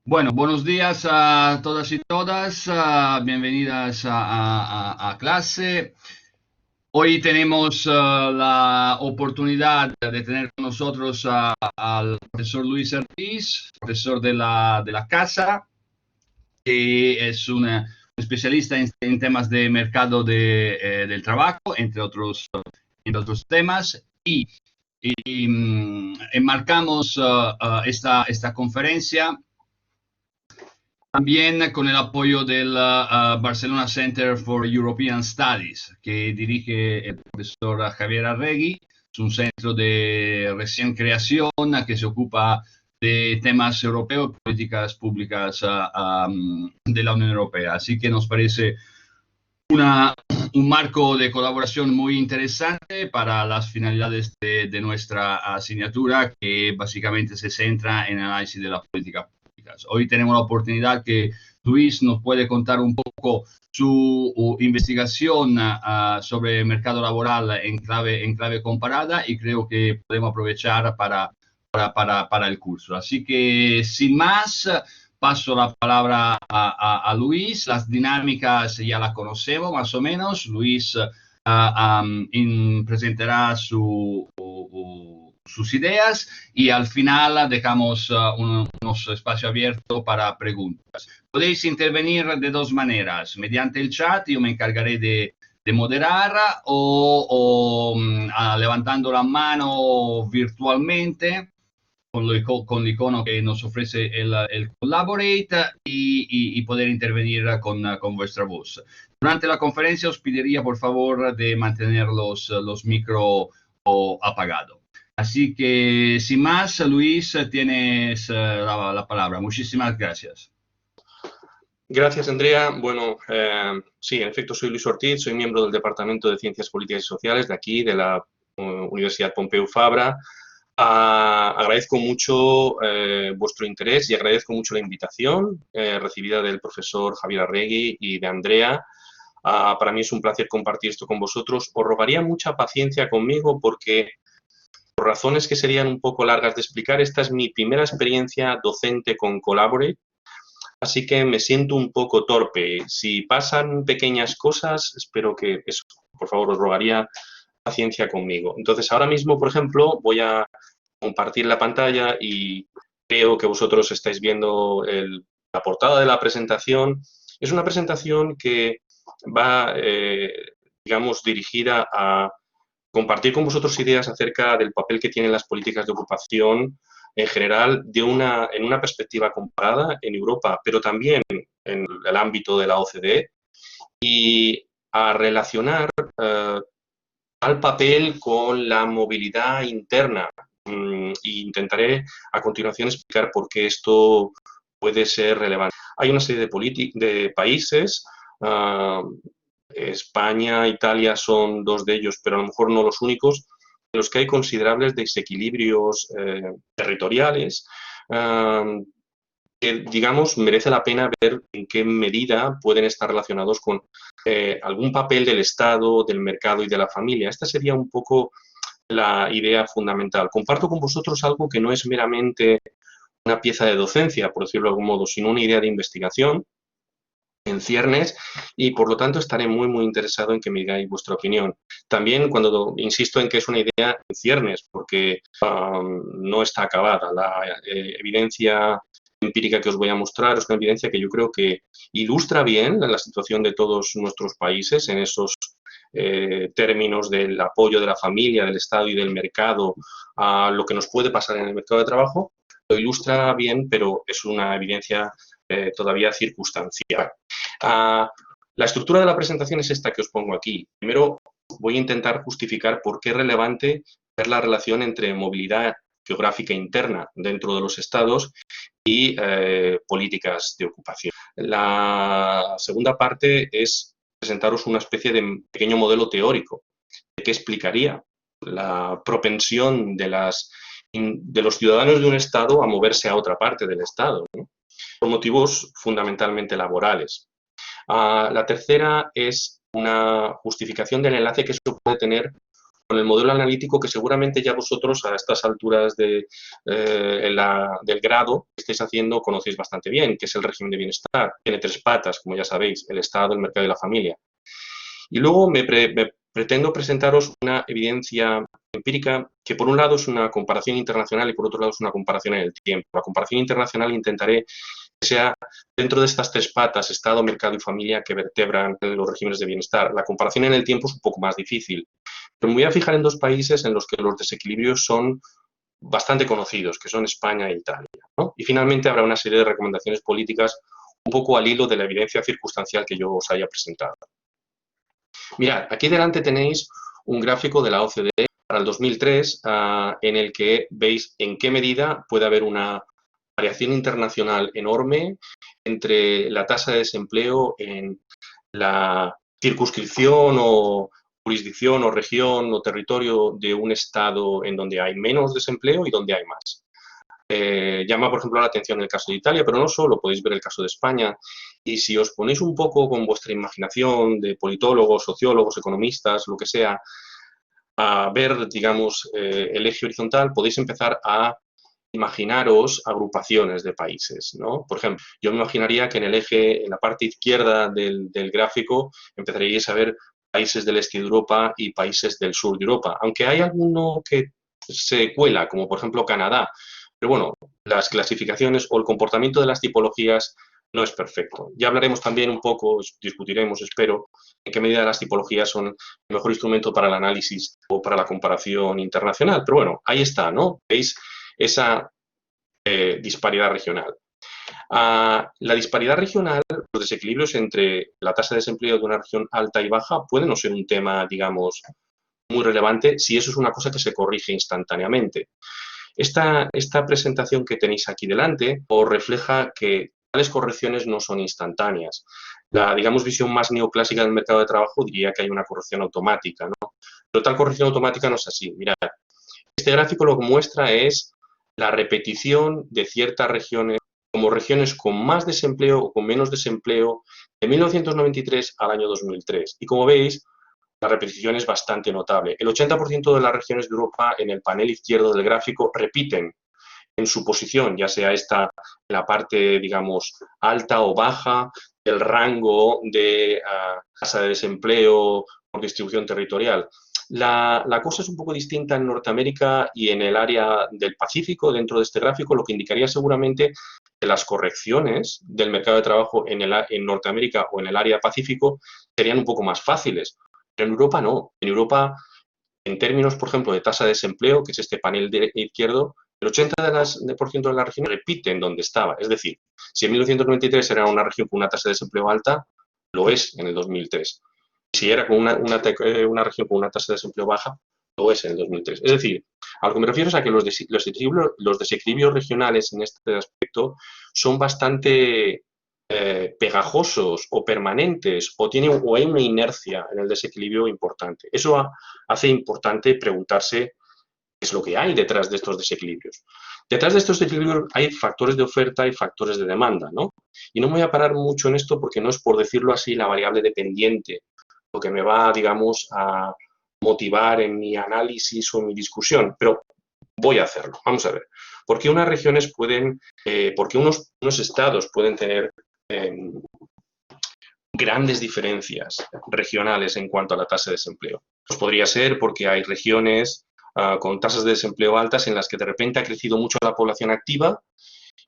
Bueno, buenos días a todas y todas, bienvenidas a clase. Hoy tenemos la oportunidad de tener con nosotros al profesor Luis Ortiz, profesor de la casa, que es un especialista en temas de mercado del trabajo, entre otros temas, y enmarcamos esta conferencia también con el apoyo del Barcelona Center for European Studies, que dirige el profesor Javier Arregui. Es un centro de recién creación que se ocupa de temas europeos y políticas públicas de la Unión Europea. Así que nos parece una, un marco de colaboración muy interesante para las finalidades de nuestra asignatura, que básicamente se centra en el análisis de las políticas públicas. Hoy tenemos la oportunidad que Luis nos puede contar un poco su investigación sobre el mercado laboral en clave comparada, y creo que podemos aprovechar para el curso. Así que, sin más, paso la palabra a Luis. Las dinámicas ya las conocemos más o menos. Luis presentará sus ideas, y al final dejamos unos espacios abiertos para preguntas. Podéis intervenir de dos maneras: mediante el chat, yo me encargaré de moderar, o levantando la mano virtualmente con l'icono que nos ofrece el Collaborate, y poder intervenir con vuestra voz. Durante la conferencia os pediría por favor de mantener los micros apagados. Así que, sin más, Luis, tienes la palabra. Muchísimas gracias. Gracias, Andrea. Bueno, sí, en efecto, soy Luis Ortiz, soy miembro del Departamento de Ciencias Políticas y Sociales de aquí, de la Universidad Pompeu Fabra. Agradezco mucho vuestro interés y agradezco mucho la invitación recibida del profesor Javier Arregui y de Andrea. Para mí es un placer compartir esto con vosotros. Os rogaría mucha paciencia conmigo porque, por razones que serían un poco largas de explicar, esta es mi primera experiencia docente con Collaborate. Así que me siento un poco torpe. Si pasan pequeñas cosas, espero que eso, por favor, os rogaría paciencia conmigo. Entonces, ahora mismo, por ejemplo, voy a compartir la pantalla y creo que vosotros estáis viendo la portada de la presentación. Es una presentación que va, digamos, dirigida a compartir con vosotros ideas acerca del papel que tienen las políticas de ocupación en general en una perspectiva comparada en Europa, pero también en el ámbito de la OCDE, y a relacionar al papel con la movilidad interna. Intentaré a continuación explicar por qué esto puede ser relevante. Hay una serie de países, España, Italia son dos de ellos, pero a lo mejor no los únicos, en los que hay considerables desequilibrios territoriales, que, digamos, merece la pena ver en qué medida pueden estar relacionados con algún papel del Estado, del mercado y de la familia. Esta sería un poco la idea fundamental. Comparto con vosotros algo que no es meramente una pieza de docencia, por decirlo de algún modo, sino una idea de investigación en ciernes, y por lo tanto estaré muy interesado en que me digáis vuestra opinión. También cuando insisto en que es una idea en ciernes, porque no está acabada. La evidencia empírica que os voy a mostrar es una evidencia que yo creo que ilustra bien la situación de todos nuestros países en esos términos del apoyo de la familia, del Estado y del mercado a lo que nos puede pasar en el mercado de trabajo. Lo ilustra bien, pero es una evidencia todavía circunstancial. La estructura de la presentación es esta que os pongo aquí. Primero voy a intentar justificar por qué es relevante ver la relación entre movilidad geográfica interna dentro de los estados y políticas de ocupación. La segunda parte es presentaros una especie de pequeño modelo teórico que explicaría la propensión de los ciudadanos de un estado a moverse a otra parte del estado, ¿no? Por motivos fundamentalmente laborales. La tercera es una justificación del enlace que eso puede tener con el modelo analítico que seguramente ya vosotros a estas alturas del grado que estáis haciendo conocéis bastante bien, que es el régimen de bienestar. Tiene tres patas, como ya sabéis, el Estado, el mercado y la familia. Y luego me pretendo presentaros una evidencia empírica que por un lado es una comparación internacional y por otro lado es una comparación en el tiempo. La comparación internacional intentaré que sea dentro de estas tres patas, Estado, mercado y familia, que vertebran los regímenes de bienestar. La comparación en el tiempo es un poco más difícil, pero me voy a fijar en dos países en los que los desequilibrios son bastante conocidos, que son España e Italia, ¿no? Y finalmente habrá una serie de recomendaciones políticas un poco al hilo de la evidencia circunstancial que yo os haya presentado. Mirad, aquí delante tenéis un gráfico de la OCDE para el 2003 en el que veis en qué medida puede haber una variación internacional enorme entre la tasa de desempleo en la circunscripción o jurisdicción o región o territorio de un estado en donde hay menos desempleo y donde hay más. Llama, por ejemplo, la atención el caso de Italia, pero no solo, podéis ver el caso de España. Y si os ponéis un poco con vuestra imaginación de politólogos, sociólogos, economistas, lo que sea, a ver, digamos, el eje horizontal, podéis empezar a imaginaros agrupaciones de países, ¿no? Por ejemplo, yo me imaginaría que en el eje, en la parte izquierda del gráfico, empezaríais a ver países del este de Europa y países del sur de Europa, aunque hay alguno que se cuela, como por ejemplo Canadá. Pero bueno, las clasificaciones o el comportamiento de las tipologías no es perfecto. Ya hablaremos también un poco, discutiremos, espero, en qué medida las tipologías son el mejor instrumento para el análisis o para la comparación internacional. Pero bueno, ahí está, ¿no? Veis esa disparidad regional. La disparidad regional, los desequilibrios entre la tasa de desempleo de una región alta y baja pueden no ser un tema, digamos, muy relevante si eso es una cosa que se corrige instantáneamente. Esta presentación que tenéis aquí delante os refleja que tales correcciones no son instantáneas. La, digamos, visión más neoclásica del mercado de trabajo diría que hay una corrección automática, ¿no? Pero tal corrección automática no es así. Mirad, este gráfico lo que muestra es la repetición de ciertas regiones como regiones con más desempleo o con menos desempleo de 1993 al año 2003. Y como veis, la repetición es bastante notable. El 80% de las regiones de Europa en el panel izquierdo del gráfico repiten en su posición, ya sea esta en la parte, digamos, alta o baja, del rango de tasa de desempleo por distribución territorial. La cosa es un poco distinta en Norteamérica y en el área del Pacífico, dentro de este gráfico, lo que indicaría seguramente que las correcciones del mercado de trabajo en Norteamérica o en el área Pacífico serían un poco más fáciles. Pero en Europa no. En Europa, en términos, por ejemplo, de tasa de desempleo, que es este panel izquierdo, el 80% de las regiones repiten donde estaba. Es decir, si en 1993 era una región con una tasa de desempleo alta, lo es en el 2003. Si era con una región con una tasa de desempleo baja, lo es en el 2003. Es decir, a lo que me refiero es a que los desequilibrios regionales en este aspecto son bastante pegajosos o permanentes o hay una inercia en el desequilibrio importante. Eso hace importante preguntarse qué es lo que hay detrás de estos desequilibrios. Detrás de estos desequilibrios hay factores de oferta y factores de demanda, ¿no? Y no me voy a parar mucho en esto porque no es, por decirlo así, la variable dependiente lo que me va, digamos, a motivar en mi análisis o en mi discusión, pero voy a hacerlo. Vamos a ver. ¿Por qué unas regiones pueden, por qué unos estados pueden tener grandes diferencias regionales en cuanto a la tasa de desempleo? Pues podría ser porque hay regiones con tasas de desempleo altas en las que de repente ha crecido mucho la población activa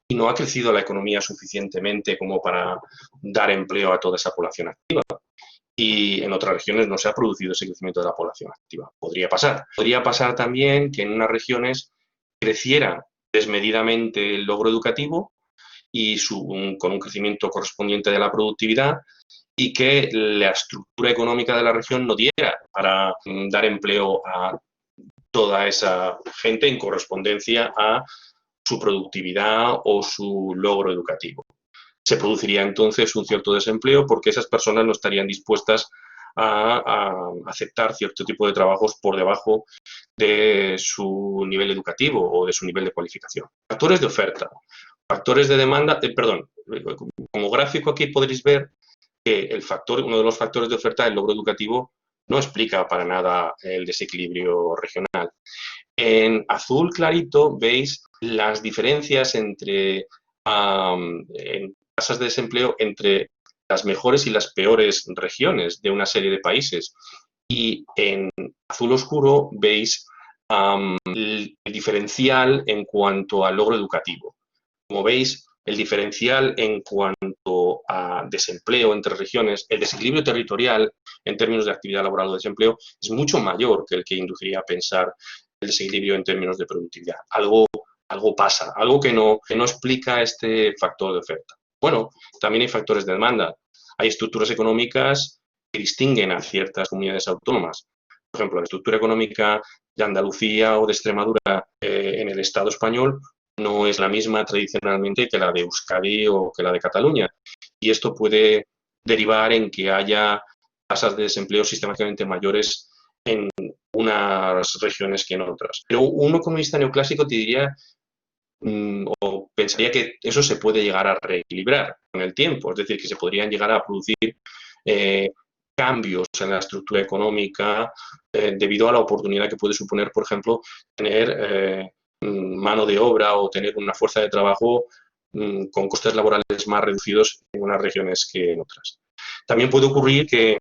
y no ha crecido la economía suficientemente como para dar empleo a toda esa población activa. Y en otras regiones no se ha producido ese crecimiento de la población activa. Podría pasar. Podría pasar también que en unas regiones creciera desmedidamente el logro educativo y con un crecimiento correspondiente de la productividad y que la estructura económica de la región no diera para dar empleo a toda esa gente en correspondencia a su productividad o su logro educativo. Se produciría entonces un cierto desempleo porque esas personas no estarían dispuestas a aceptar cierto tipo de trabajos por debajo de su nivel educativo o de su nivel de cualificación. Factores de oferta, factores de demanda, como gráfico aquí podréis ver que uno de los factores de oferta es el logro educativo no explica para nada el desequilibrio regional. En azul clarito veis las diferencias entre en tasas de desempleo entre las mejores y las peores regiones de una serie de países. Y en azul oscuro veis el diferencial en cuanto al logro educativo. Como veis, el diferencial en cuanto a desempleo entre regiones, el desequilibrio territorial en términos de actividad laboral o desempleo es mucho mayor que el que induciría a pensar el desequilibrio en términos de productividad. Algo pasa, algo que no explica este factor de oferta. Bueno, también hay factores de demanda. Hay estructuras económicas que distinguen a ciertas comunidades autónomas. Por ejemplo, la estructura económica de Andalucía o de Extremadura en el Estado español no es la misma tradicionalmente que la de Euskadi o que la de Cataluña. Y esto puede derivar en que haya tasas de desempleo sistemáticamente mayores en unas regiones que en otras. Pero un economista neoclásico te diría o pensaría que eso se puede llegar a reequilibrar con el tiempo, es decir, que se podrían llegar a producir cambios en la estructura económica debido a la oportunidad que puede suponer, por ejemplo, tener mano de obra o tener una fuerza de trabajo con costes laborales más reducidos en unas regiones que en otras. También puede ocurrir que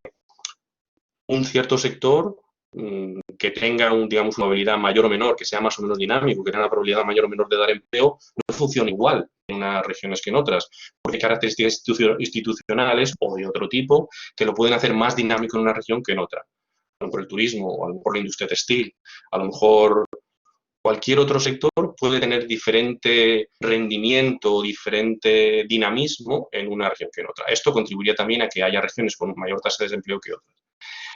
un cierto sector que tenga digamos, una movilidad mayor o menor, que sea más o menos dinámico, que tenga una probabilidad mayor o menor de dar empleo, no funciona igual en unas regiones que en otras, porque hay características institucionales o de otro tipo que lo pueden hacer más dinámico en una región que en otra. A lo mejor el turismo, o a lo mejor la industria textil, a lo mejor cualquier otro sector puede tener diferente rendimiento o diferente dinamismo en una región que en otra. Esto contribuiría también a que haya regiones con mayor tasa de desempleo que otras.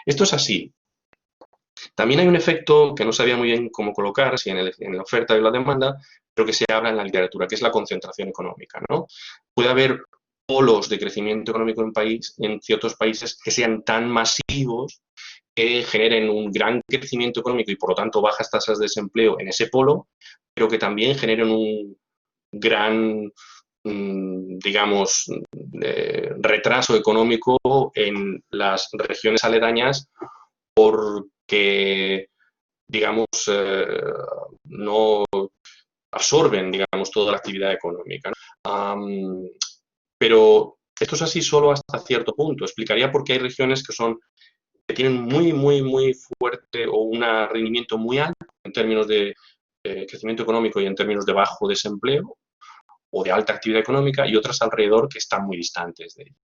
Esto es así. También hay un efecto que no sabía muy bien cómo colocar, si en la oferta y la demanda, pero que se habla en la literatura, que es la concentración económica, ¿no? Puede haber polos de crecimiento económico en ciertos países que sean tan masivos que generen un gran crecimiento económico y, por lo tanto, bajas tasas de desempleo en ese polo, pero que también generen un gran, digamos, retraso económico en las regiones aledañas porque, digamos, no absorben, digamos, toda la actividad económica, ¿no? Pero esto es así solo hasta cierto punto. Explicaría por qué hay regiones que tienen muy fuerte o un rendimiento muy alto en términos de crecimiento económico y en términos de bajo desempleo o de alta actividad económica y otras alrededor que están muy distantes de ello.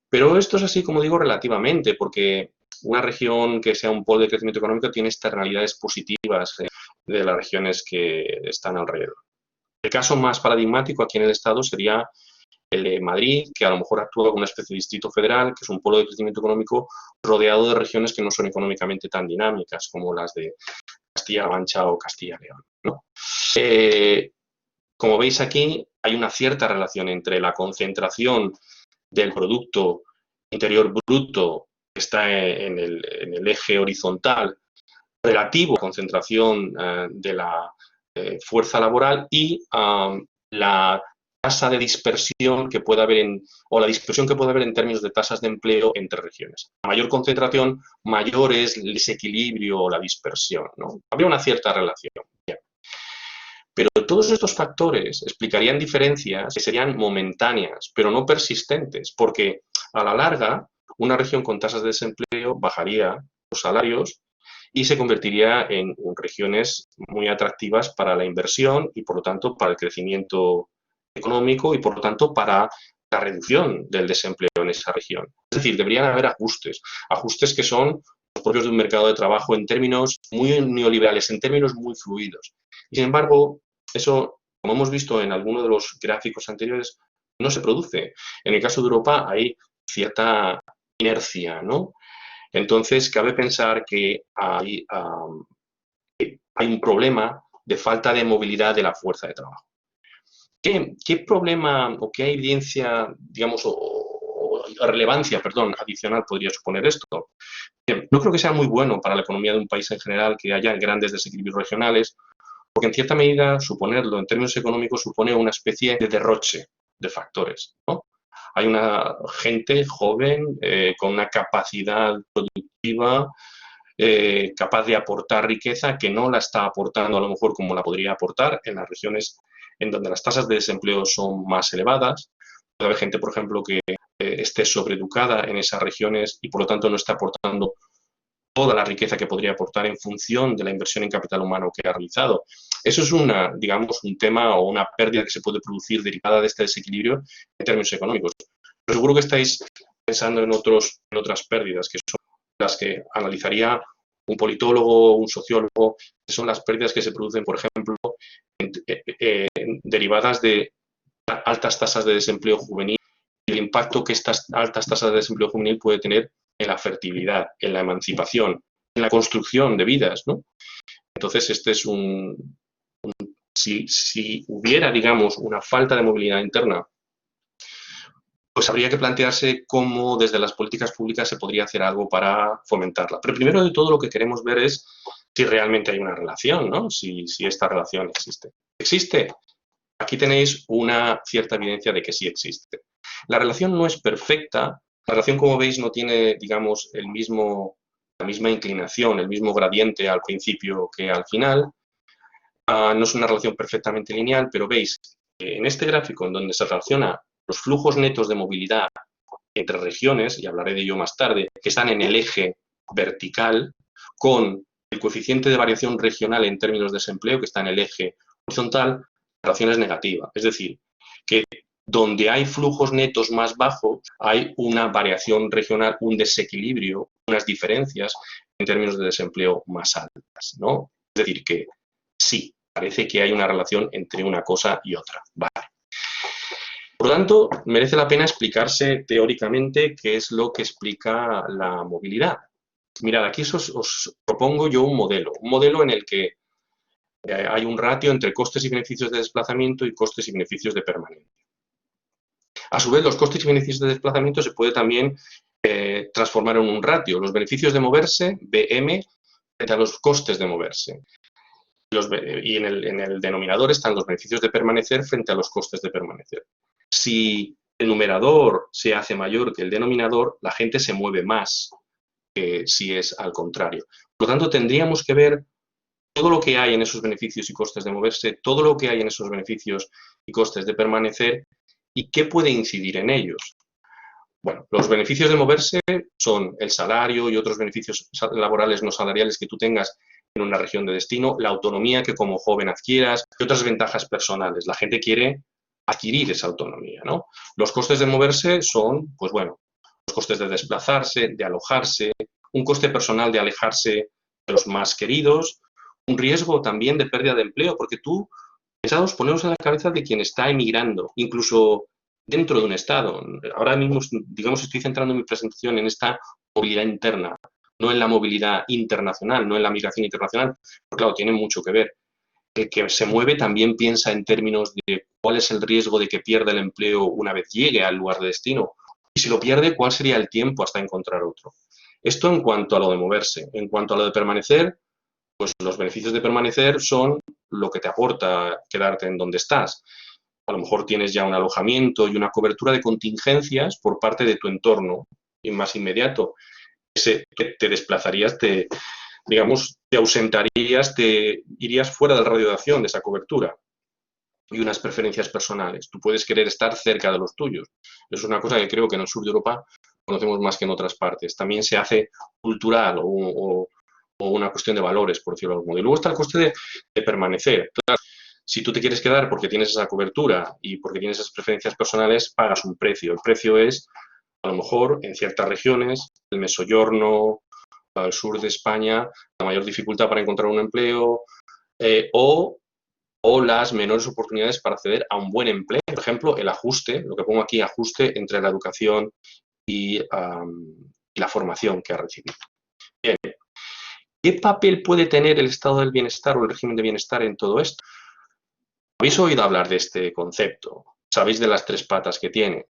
Pero esto es así, como digo, relativamente, porque una región que sea un polo de crecimiento económico tiene externalidades positivas de las regiones que están alrededor. El caso más paradigmático aquí en el Estado sería el de Madrid, que a lo mejor actúa como una especie de distrito federal, que es un polo de crecimiento económico rodeado de regiones que no son económicamente tan dinámicas como las de Castilla-La Mancha o Castilla y León, ¿no? Como veis aquí, hay una cierta relación entre la concentración del Producto Interior Bruto, que está en el eje horizontal, relativo a la concentración de la fuerza laboral y la tasa de dispersión que puede haber o la dispersión que puede haber en términos de tasas de empleo entre regiones. A mayor concentración, mayor es el desequilibrio o la dispersión, ¿no? Habría una cierta relación. Bien. Pero todos estos factores explicarían diferencias que serían momentáneas, pero no persistentes, porque a la larga una región con tasas de desempleo bajaría los salarios y se convertiría en regiones muy atractivas para la inversión y, por lo tanto, para el crecimiento económico y, por lo tanto, para la reducción del desempleo en esa región. Es decir, deberían haber ajustes que son los propios de un mercado de trabajo en términos muy neoliberales, en términos muy fluidos. Y, sin embargo, eso, como hemos visto en algunos de los gráficos anteriores, no se produce. En el caso de Europa hay cierta inercia, ¿no? Entonces, cabe pensar que hay un problema de falta de movilidad de la fuerza de trabajo. ¿Qué problema o qué evidencia, digamos, o relevancia, perdón, adicional podría suponer esto? No creo que sea muy bueno para la economía de un país en general que haya grandes desequilibrios regionales, porque en cierta medida suponerlo en términos económicos supone una especie de derroche de factores, ¿no? Hay una gente joven con una capacidad productiva productiva, capaz de aportar riqueza, que no la está aportando a lo mejor como la podría aportar en las regiones en donde las tasas de desempleo son más elevadas. Puede haber gente, por ejemplo, que esté sobreeducada en esas regiones y por lo tanto no está aportando toda la riqueza que podría aportar en función de la inversión en capital humano que ha realizado. Eso es digamos, un tema o una pérdida que se puede producir derivada de este desequilibrio en términos económicos. Pero seguro que estáis pensando en otras pérdidas, que son las que analizaría un politólogo, un sociólogo, que son las pérdidas que se producen, por ejemplo, derivadas de altas tasas de desempleo juvenil y el impacto que estas altas tasas de desempleo juvenil puede tener en la fertilidad, en la emancipación, en la construcción de vidas, ¿no? Entonces, este es si hubiera, digamos, una falta de movilidad interna, pues habría que plantearse cómo desde las políticas públicas se podría hacer algo para fomentarla. Pero primero de todo lo que queremos ver es si realmente hay una relación, ¿no? Si esta relación existe. ¿Existe? Aquí tenéis una cierta evidencia de que sí existe. La relación no es perfecta. La relación, como veis, no tiene, digamos, la misma inclinación, el mismo gradiente al principio que al final. No es una relación perfectamente lineal, pero veis que en este gráfico en donde se relaciona los flujos netos de movilidad entre regiones, y hablaré de ello más tarde, que están en el eje vertical, con el coeficiente de variación regional en términos de desempleo, que está en el eje horizontal, la relación es negativa. Es decir, que donde hay flujos netos más bajos, hay una variación regional, un desequilibrio, unas diferencias en términos de desempleo más altas, ¿no? Es decir, que sí, parece que hay una relación entre una cosa y otra. Vale. Por lo tanto, merece la pena explicarse teóricamente qué es lo que explica la movilidad. Mirad, aquí os propongo yo un modelo en el que hay un ratio entre costes y beneficios de desplazamiento y costes y beneficios de permanencia. A su vez, los costes y beneficios de desplazamiento se puede también transformar en un ratio. Los beneficios de moverse, BM, frente a los costes de moverse. Y en el denominador están los beneficios de permanecer frente a los costes de permanecer. Si el numerador se hace mayor que el denominador, la gente se mueve más que si es al contrario. Por lo tanto, tendríamos que ver todo lo que hay en esos beneficios y costes de moverse, todo lo que hay en esos beneficios y costes de permanecer y qué puede incidir en ellos. Bueno, los beneficios de moverse son el salario y otros beneficios laborales no salariales que tú tengas en una región de destino, la autonomía que como joven adquieras y otras ventajas personales. La gente quiere adquirir esa autonomía, ¿no? Los costes de moverse son, pues bueno, los costes de desplazarse, de alojarse, un coste personal de alejarse de los más queridos, un riesgo también de pérdida de empleo, porque tú, pensaos, ponemos en la cabeza de quien está emigrando, incluso dentro de un Estado. Ahora mismo, digamos, estoy centrando mi presentación en esta movilidad interna, no en la movilidad internacional, no en la migración internacional, pero claro, tiene mucho que ver. El que se mueve también piensa en términos de cuál es el riesgo de que pierda el empleo una vez llegue al lugar de destino. Y si lo pierde, ¿cuál sería el tiempo hasta encontrar otro? Esto en cuanto a lo de moverse. En cuanto a lo de permanecer, pues los beneficios de permanecer son lo que te aporta quedarte en donde estás. A lo mejor tienes ya un alojamiento y una cobertura de contingencias por parte de tu entorno más inmediato. Que te desplazarías, digamos, te ausentarías, te irías fuera del radio de acción de esa cobertura y unas preferencias personales. Tú puedes querer estar cerca de los tuyos. Eso es una cosa que creo que en el sur de Europa conocemos más que en otras partes. También se hace cultural o una cuestión de valores, por decirlo de algún modo. Y luego está el coste de permanecer. Claro, si tú te quieres quedar porque tienes esa cobertura y porque tienes esas preferencias personales, pagas un precio. El precio es, a lo mejor, en ciertas regiones, el Mesoyorno, el sur de España, la mayor dificultad para encontrar un empleo o las menores oportunidades para acceder a un buen empleo. Por ejemplo, el ajuste, lo que pongo aquí, ajuste entre la educación y la formación que ha recibido. Bien. ¿Qué papel puede tener el estado del bienestar o el régimen de bienestar en todo esto? ¿Habéis oído hablar de este concepto? ¿Sabéis de las tres patas que tiene?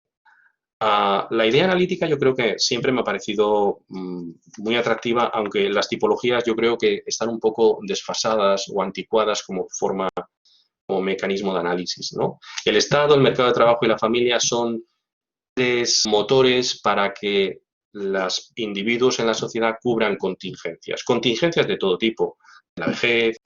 La idea analítica yo creo que siempre me ha parecido muy atractiva, aunque las tipologías yo creo que están un poco desfasadas o anticuadas como mecanismo de análisis, ¿no? El Estado, el mercado de trabajo y la familia son tres motores para que los individuos en la sociedad cubran contingencias de todo tipo, la vejez,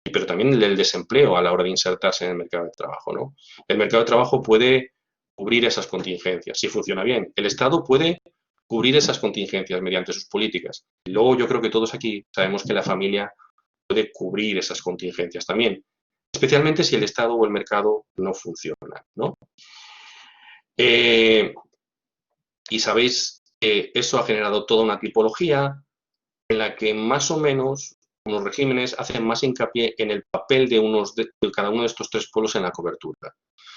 pero también el desempleo a la hora de insertarse en el mercado de trabajo, ¿no? El mercado de trabajo puede cubrir esas contingencias, si funciona bien. El Estado puede cubrir esas contingencias mediante sus políticas. Y luego yo creo que todos aquí sabemos que la familia puede cubrir esas contingencias también, especialmente si el Estado o el mercado no funcionan, ¿no? Y sabéis que eso ha generado toda una tipología en la que más o menos unos regímenes hacen más hincapié en el papel de cada uno de estos tres polos en la cobertura.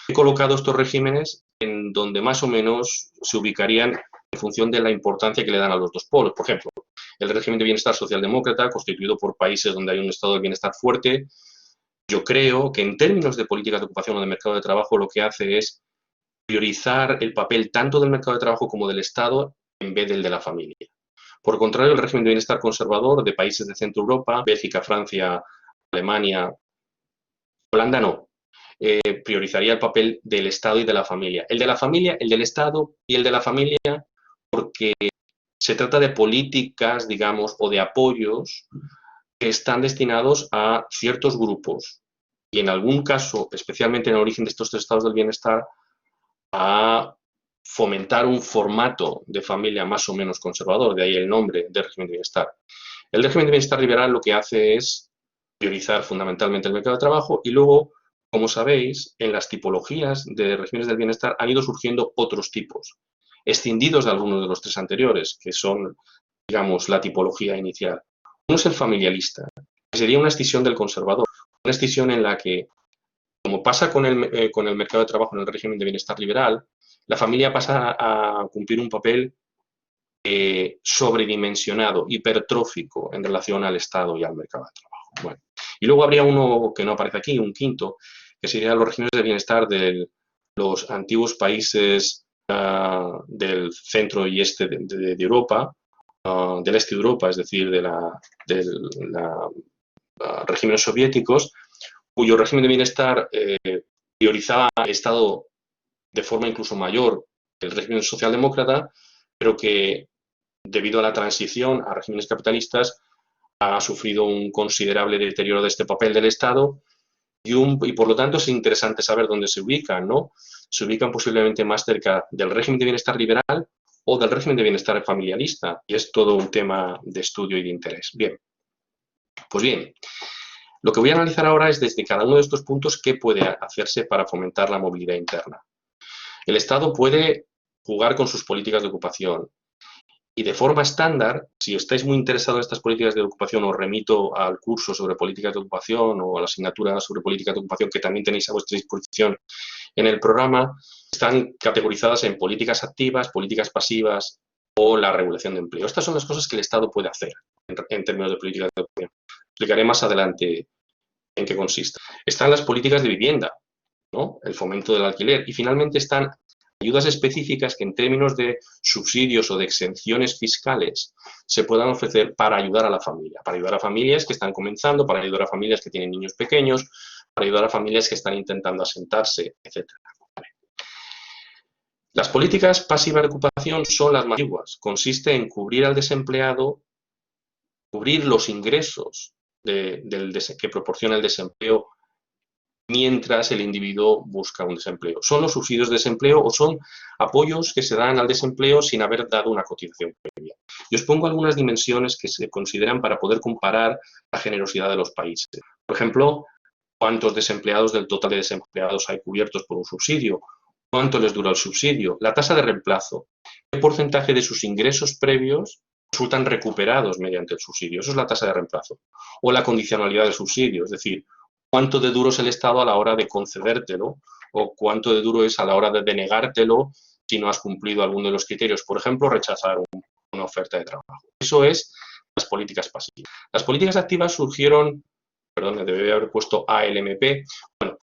He colocado estos regímenes en donde más o menos se ubicarían en función de la importancia que le dan a los dos polos. Por ejemplo, el régimen de bienestar socialdemócrata, constituido por países donde hay un estado del bienestar fuerte, yo creo que en términos de políticas de ocupación o de mercado de trabajo lo que hace es priorizar el papel tanto del mercado de trabajo como del Estado en vez del de la familia. Por el contrario, el régimen de bienestar conservador de países de Centro Europa, Bélgica, Francia, Alemania, Holanda no, priorizaría el papel del Estado y de la familia. El de la familia, el del Estado y el de la familia, porque se trata de políticas, digamos, o de apoyos que están destinados a ciertos grupos y en algún caso, especialmente en el origen de estos tres estados del bienestar, a fomentar un formato de familia más o menos conservador, de ahí el nombre de régimen de bienestar. El régimen de bienestar liberal lo que hace es priorizar fundamentalmente el mercado de trabajo y luego, como sabéis, en las tipologías de regímenes del bienestar han ido surgiendo otros tipos, escindidos de algunos de los tres anteriores, que son, digamos, la tipología inicial. Uno es el familialista, que sería una escisión del conservador, una escisión en la que, como pasa con el mercado de trabajo en el régimen de bienestar liberal, la familia pasa a cumplir un papel sobredimensionado, hipertrófico en relación al Estado y al mercado de trabajo. Bueno, y luego habría uno que no aparece aquí, un quinto, que serían los regímenes de bienestar de los antiguos países del centro y este de Europa, del este de Europa, es decir, de los regímenes soviéticos, cuyo régimen de bienestar priorizaba el Estado de forma incluso mayor que el régimen socialdemócrata, pero que debido a la transición a regímenes capitalistas ha sufrido un considerable deterioro de este papel del Estado y por lo tanto es interesante saber dónde se ubican, ¿no? Se ubican posiblemente más cerca del régimen de bienestar liberal o del régimen de bienestar familialista, y es todo un tema de estudio y de interés. Bien, pues bien, lo que voy a analizar ahora es desde cada uno de estos puntos qué puede hacerse para fomentar la movilidad interna. El Estado puede jugar con sus políticas de ocupación y de forma estándar, si estáis muy interesados en estas políticas de ocupación, os remito al curso sobre políticas de ocupación o a la asignatura sobre políticas de ocupación que también tenéis a vuestra disposición en el programa. Están categorizadas en políticas activas, políticas pasivas o la regulación de empleo. Estas son las cosas que el Estado puede hacer en términos de políticas de ocupación. Explicaré más adelante en qué consiste. Están las políticas de vivienda, ¿no? El fomento del alquiler. Y finalmente están ayudas específicas que en términos de subsidios o de exenciones fiscales se puedan ofrecer para ayudar a la familia, para ayudar a familias que están comenzando, para ayudar a familias que tienen niños pequeños, para ayudar a familias que están intentando asentarse, etc. Las políticas pasivas de ocupación son las más antiguas. Consiste en cubrir al desempleado, cubrir los ingresos que proporciona el desempleo mientras el individuo busca un desempleo. Son los subsidios de desempleo o son apoyos que se dan al desempleo sin haber dado una cotización previa. Y os pongo algunas dimensiones que se consideran para poder comparar la generosidad de los países. Por ejemplo, cuántos desempleados del total de desempleados hay cubiertos por un subsidio, cuánto les dura el subsidio, la tasa de reemplazo, qué porcentaje de sus ingresos previos resultan recuperados mediante el subsidio. Eso es la tasa de reemplazo. O la condicionalidad del subsidio, es decir, cuánto de duro es el Estado a la hora de concedértelo o cuánto de duro es a la hora de denegártelo si no has cumplido alguno de los criterios. Por ejemplo, rechazar una oferta de trabajo. Eso es las políticas pasivas. Las políticas activas surgieron, perdón, me debería haber puesto ALMP, bueno,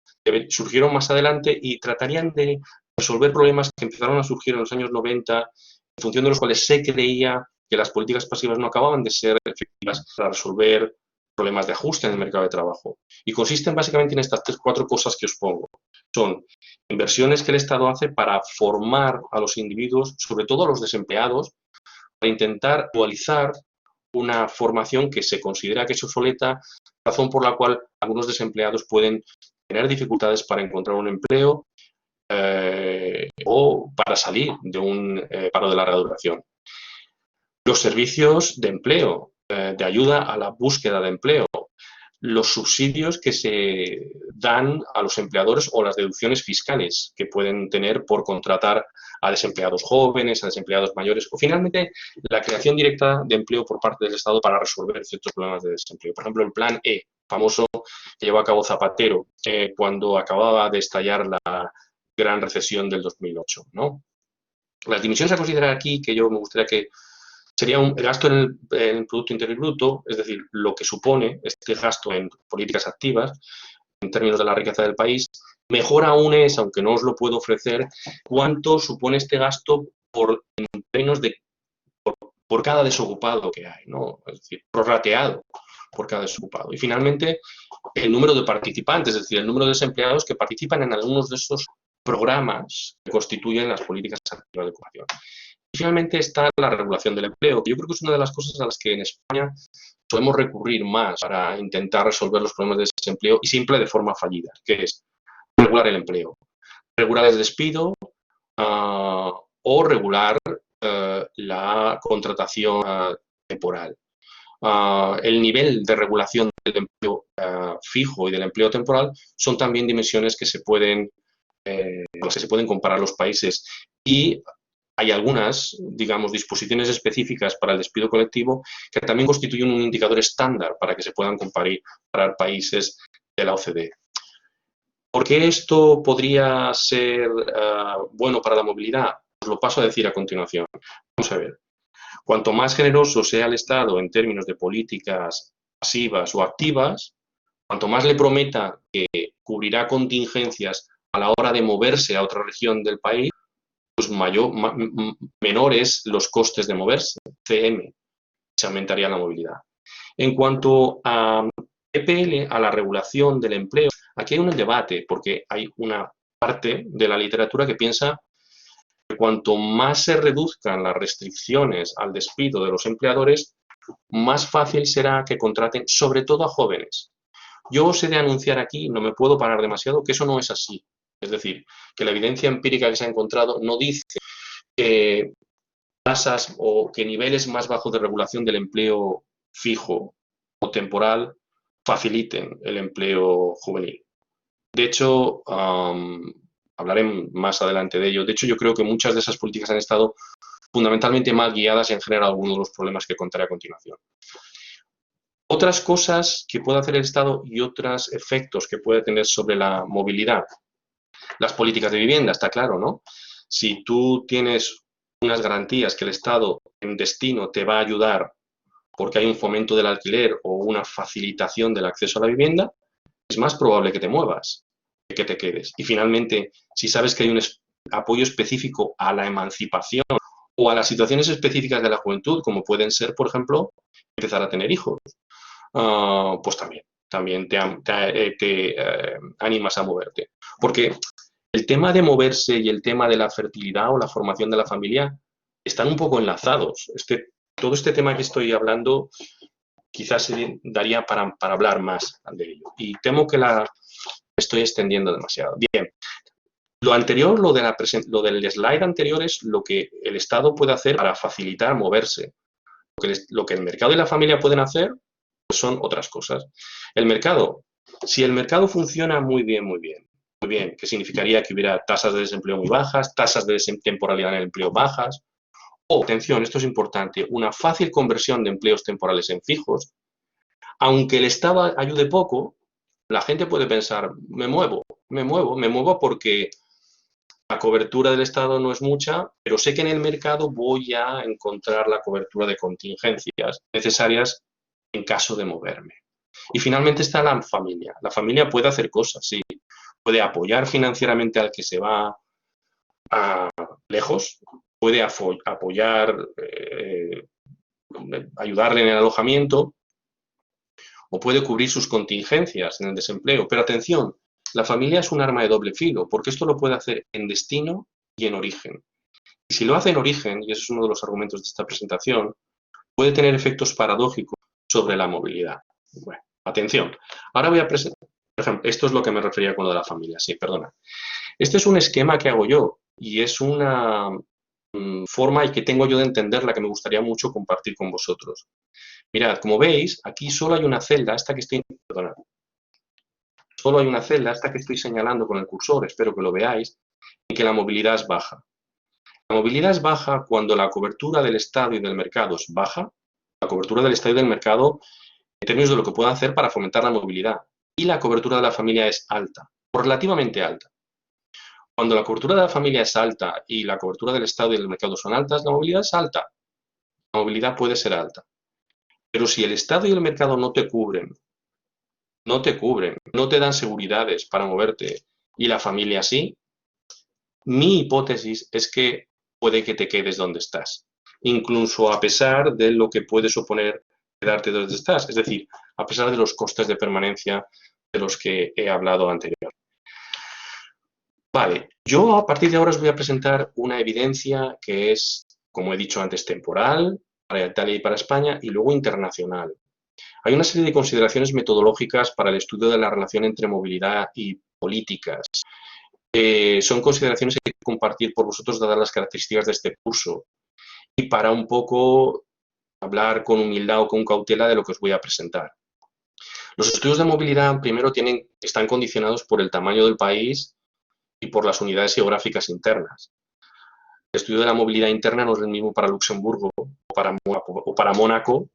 surgieron más adelante y tratarían de resolver problemas que empezaron a surgir en los años 90, en función de los cuales se creía que las políticas pasivas no acababan de ser efectivas para resolver problemas de ajuste en el mercado de trabajo. Y consisten básicamente en estas cuatro cosas que os pongo. Son inversiones que el Estado hace para formar a los individuos, sobre todo a los desempleados, para intentar actualizar una formación que se considera que es obsoleta, razón por la cual algunos desempleados pueden tener dificultades para encontrar un empleo o para salir de un paro de larga duración. Los servicios de empleo, de ayuda a la búsqueda de empleo, los subsidios que se dan a los empleadores o las deducciones fiscales que pueden tener por contratar a desempleados jóvenes, a desempleados mayores, o finalmente la creación directa de empleo por parte del Estado para resolver ciertos problemas de desempleo. Por ejemplo, el Plan E, famoso, que llevó a cabo Zapatero cuando acababa de estallar la gran recesión del 2008, ¿no? Las dimensiones a considerar aquí, que yo me gustaría que sería el gasto en el Producto Interior Bruto, es decir, lo que supone este gasto en políticas activas, en términos de la riqueza del país. Mejor aún es, aunque no os lo puedo ofrecer, cuánto supone este gasto en términos de por cada desocupado que hay, ¿no? Es decir, prorrateado por cada desocupado. Y finalmente, el número de participantes, es decir, el número de desempleados que participan en algunos de estos programas que constituyen las políticas activas de ocupación. Y finalmente está la regulación del empleo, que yo creo que es una de las cosas a las que en España podemos recurrir más para intentar resolver los problemas de desempleo y siempre de forma fallida, que es regular el empleo, regular el despido o regular la contratación temporal. El nivel de regulación del empleo fijo y del empleo temporal son también dimensiones que se pueden comparar los países y hay algunas, digamos, disposiciones específicas para el despido colectivo que también constituyen un indicador estándar para que se puedan comparar países de la OCDE. ¿Por qué esto podría ser bueno para la movilidad? Os lo paso a decir a continuación. Vamos a ver. Cuanto más generoso sea el Estado en términos de políticas pasivas o activas, cuanto más le prometa que cubrirá contingencias a la hora de moverse a otra región del país, pues menores los costes de moverse, CM, se aumentaría la movilidad. En cuanto a EPL, a la regulación del empleo, aquí hay un debate, porque hay una parte de la literatura que piensa que cuanto más se reduzcan las restricciones al despido de los empleadores, más fácil será que contraten, sobre todo a jóvenes. Yo os he de anunciar aquí, no me puedo parar demasiado, que eso no es así. Es decir, que la evidencia empírica que se ha encontrado no dice que tasas o que niveles más bajos de regulación del empleo fijo o temporal faciliten el empleo juvenil. De hecho, hablaré más adelante de ello. De hecho, yo creo que muchas de esas políticas han estado fundamentalmente mal guiadas y han generado algunos de los problemas que contaré a continuación. Otras cosas que puede hacer el Estado y otros efectos que puede tener sobre la movilidad. Las políticas de vivienda, está claro, ¿no? Si tú tienes unas garantías que el Estado en destino te va a ayudar porque hay un fomento del alquiler o una facilitación del acceso a la vivienda, es más probable que te muevas que te quedes. Y finalmente, si sabes que hay un apoyo específico a la emancipación o a las situaciones específicas de la juventud, como pueden ser, por ejemplo, empezar a tener hijos, pues también te animas a moverte. Porque el tema de moverse y el tema de la fertilidad o la formación de la familia están un poco enlazados. Todo este tema que estoy hablando quizás se daría para hablar más de ello. Y temo que estoy extendiendo demasiado. Bien, lo anterior, lo del slide anterior es lo que el Estado puede hacer para facilitar moverse. Lo que el mercado y la familia pueden hacer pues son otras cosas. Si el mercado funciona muy bien, que significaría que hubiera tasas de desempleo muy bajas, tasas de temporalidad en el empleo bajas, o, atención, esto es importante, una fácil conversión de empleos temporales en fijos, aunque el Estado ayude poco, la gente puede pensar, me muevo porque la cobertura del Estado no es mucha, pero sé que en el mercado voy a encontrar la cobertura de contingencias necesarias en caso de moverme. Y finalmente está la familia. La familia puede hacer cosas, sí. Puede apoyar financieramente al que se va lejos, puede apoyar, ayudarle en el alojamiento, o puede cubrir sus contingencias en el desempleo. Pero atención, la familia es un arma de doble filo, porque esto lo puede hacer en destino y en origen. Y si lo hace en origen, y ese es uno de los argumentos de esta presentación, puede tener efectos paradójicos sobre la movilidad. Bueno, atención. Ahora voy a presentar, por ejemplo, esto es lo que me refería con lo de la familia, sí, perdona. Este es un esquema que hago yo y es una forma y que tengo yo de entenderla que me gustaría mucho compartir con vosotros. Mirad, como veis, aquí solo hay una celda, esta que estoy, perdona, solo hay una celda, esta que estoy señalando con el cursor, espero que lo veáis, en que la movilidad es baja. La movilidad es baja cuando la cobertura del Estado y del mercado es baja, la cobertura del Estado y del mercado en términos de lo que puede hacer para fomentar la movilidad, y la cobertura de la familia es alta, o relativamente alta. Cuando la cobertura de la familia es alta y la cobertura del Estado y del mercado son altas, la movilidad es alta. La movilidad puede ser alta. Pero si el Estado y el mercado no te cubren, no te dan seguridades para moverte y la familia sí, mi hipótesis es que puede que te quedes donde estás, incluso a pesar de lo que puede suponer quedarte donde estás, es decir, a pesar de los costes de permanencia de los que he hablado anteriormente. Vale, yo a partir de ahora os voy a presentar una evidencia que es, como he dicho antes, temporal, para Italia y para España, y luego internacional. Hay una serie de consideraciones metodológicas para el estudio de la relación entre movilidad y políticas. Son consideraciones que hay que compartir por vosotros dadas las características de este curso y para un poco hablar con humildad o con cautela de lo que os voy a presentar. Los estudios de movilidad primero están condicionados por el tamaño del país y por las unidades geográficas internas. El estudio de la movilidad interna no es el mismo para Luxemburgo o para Mónaco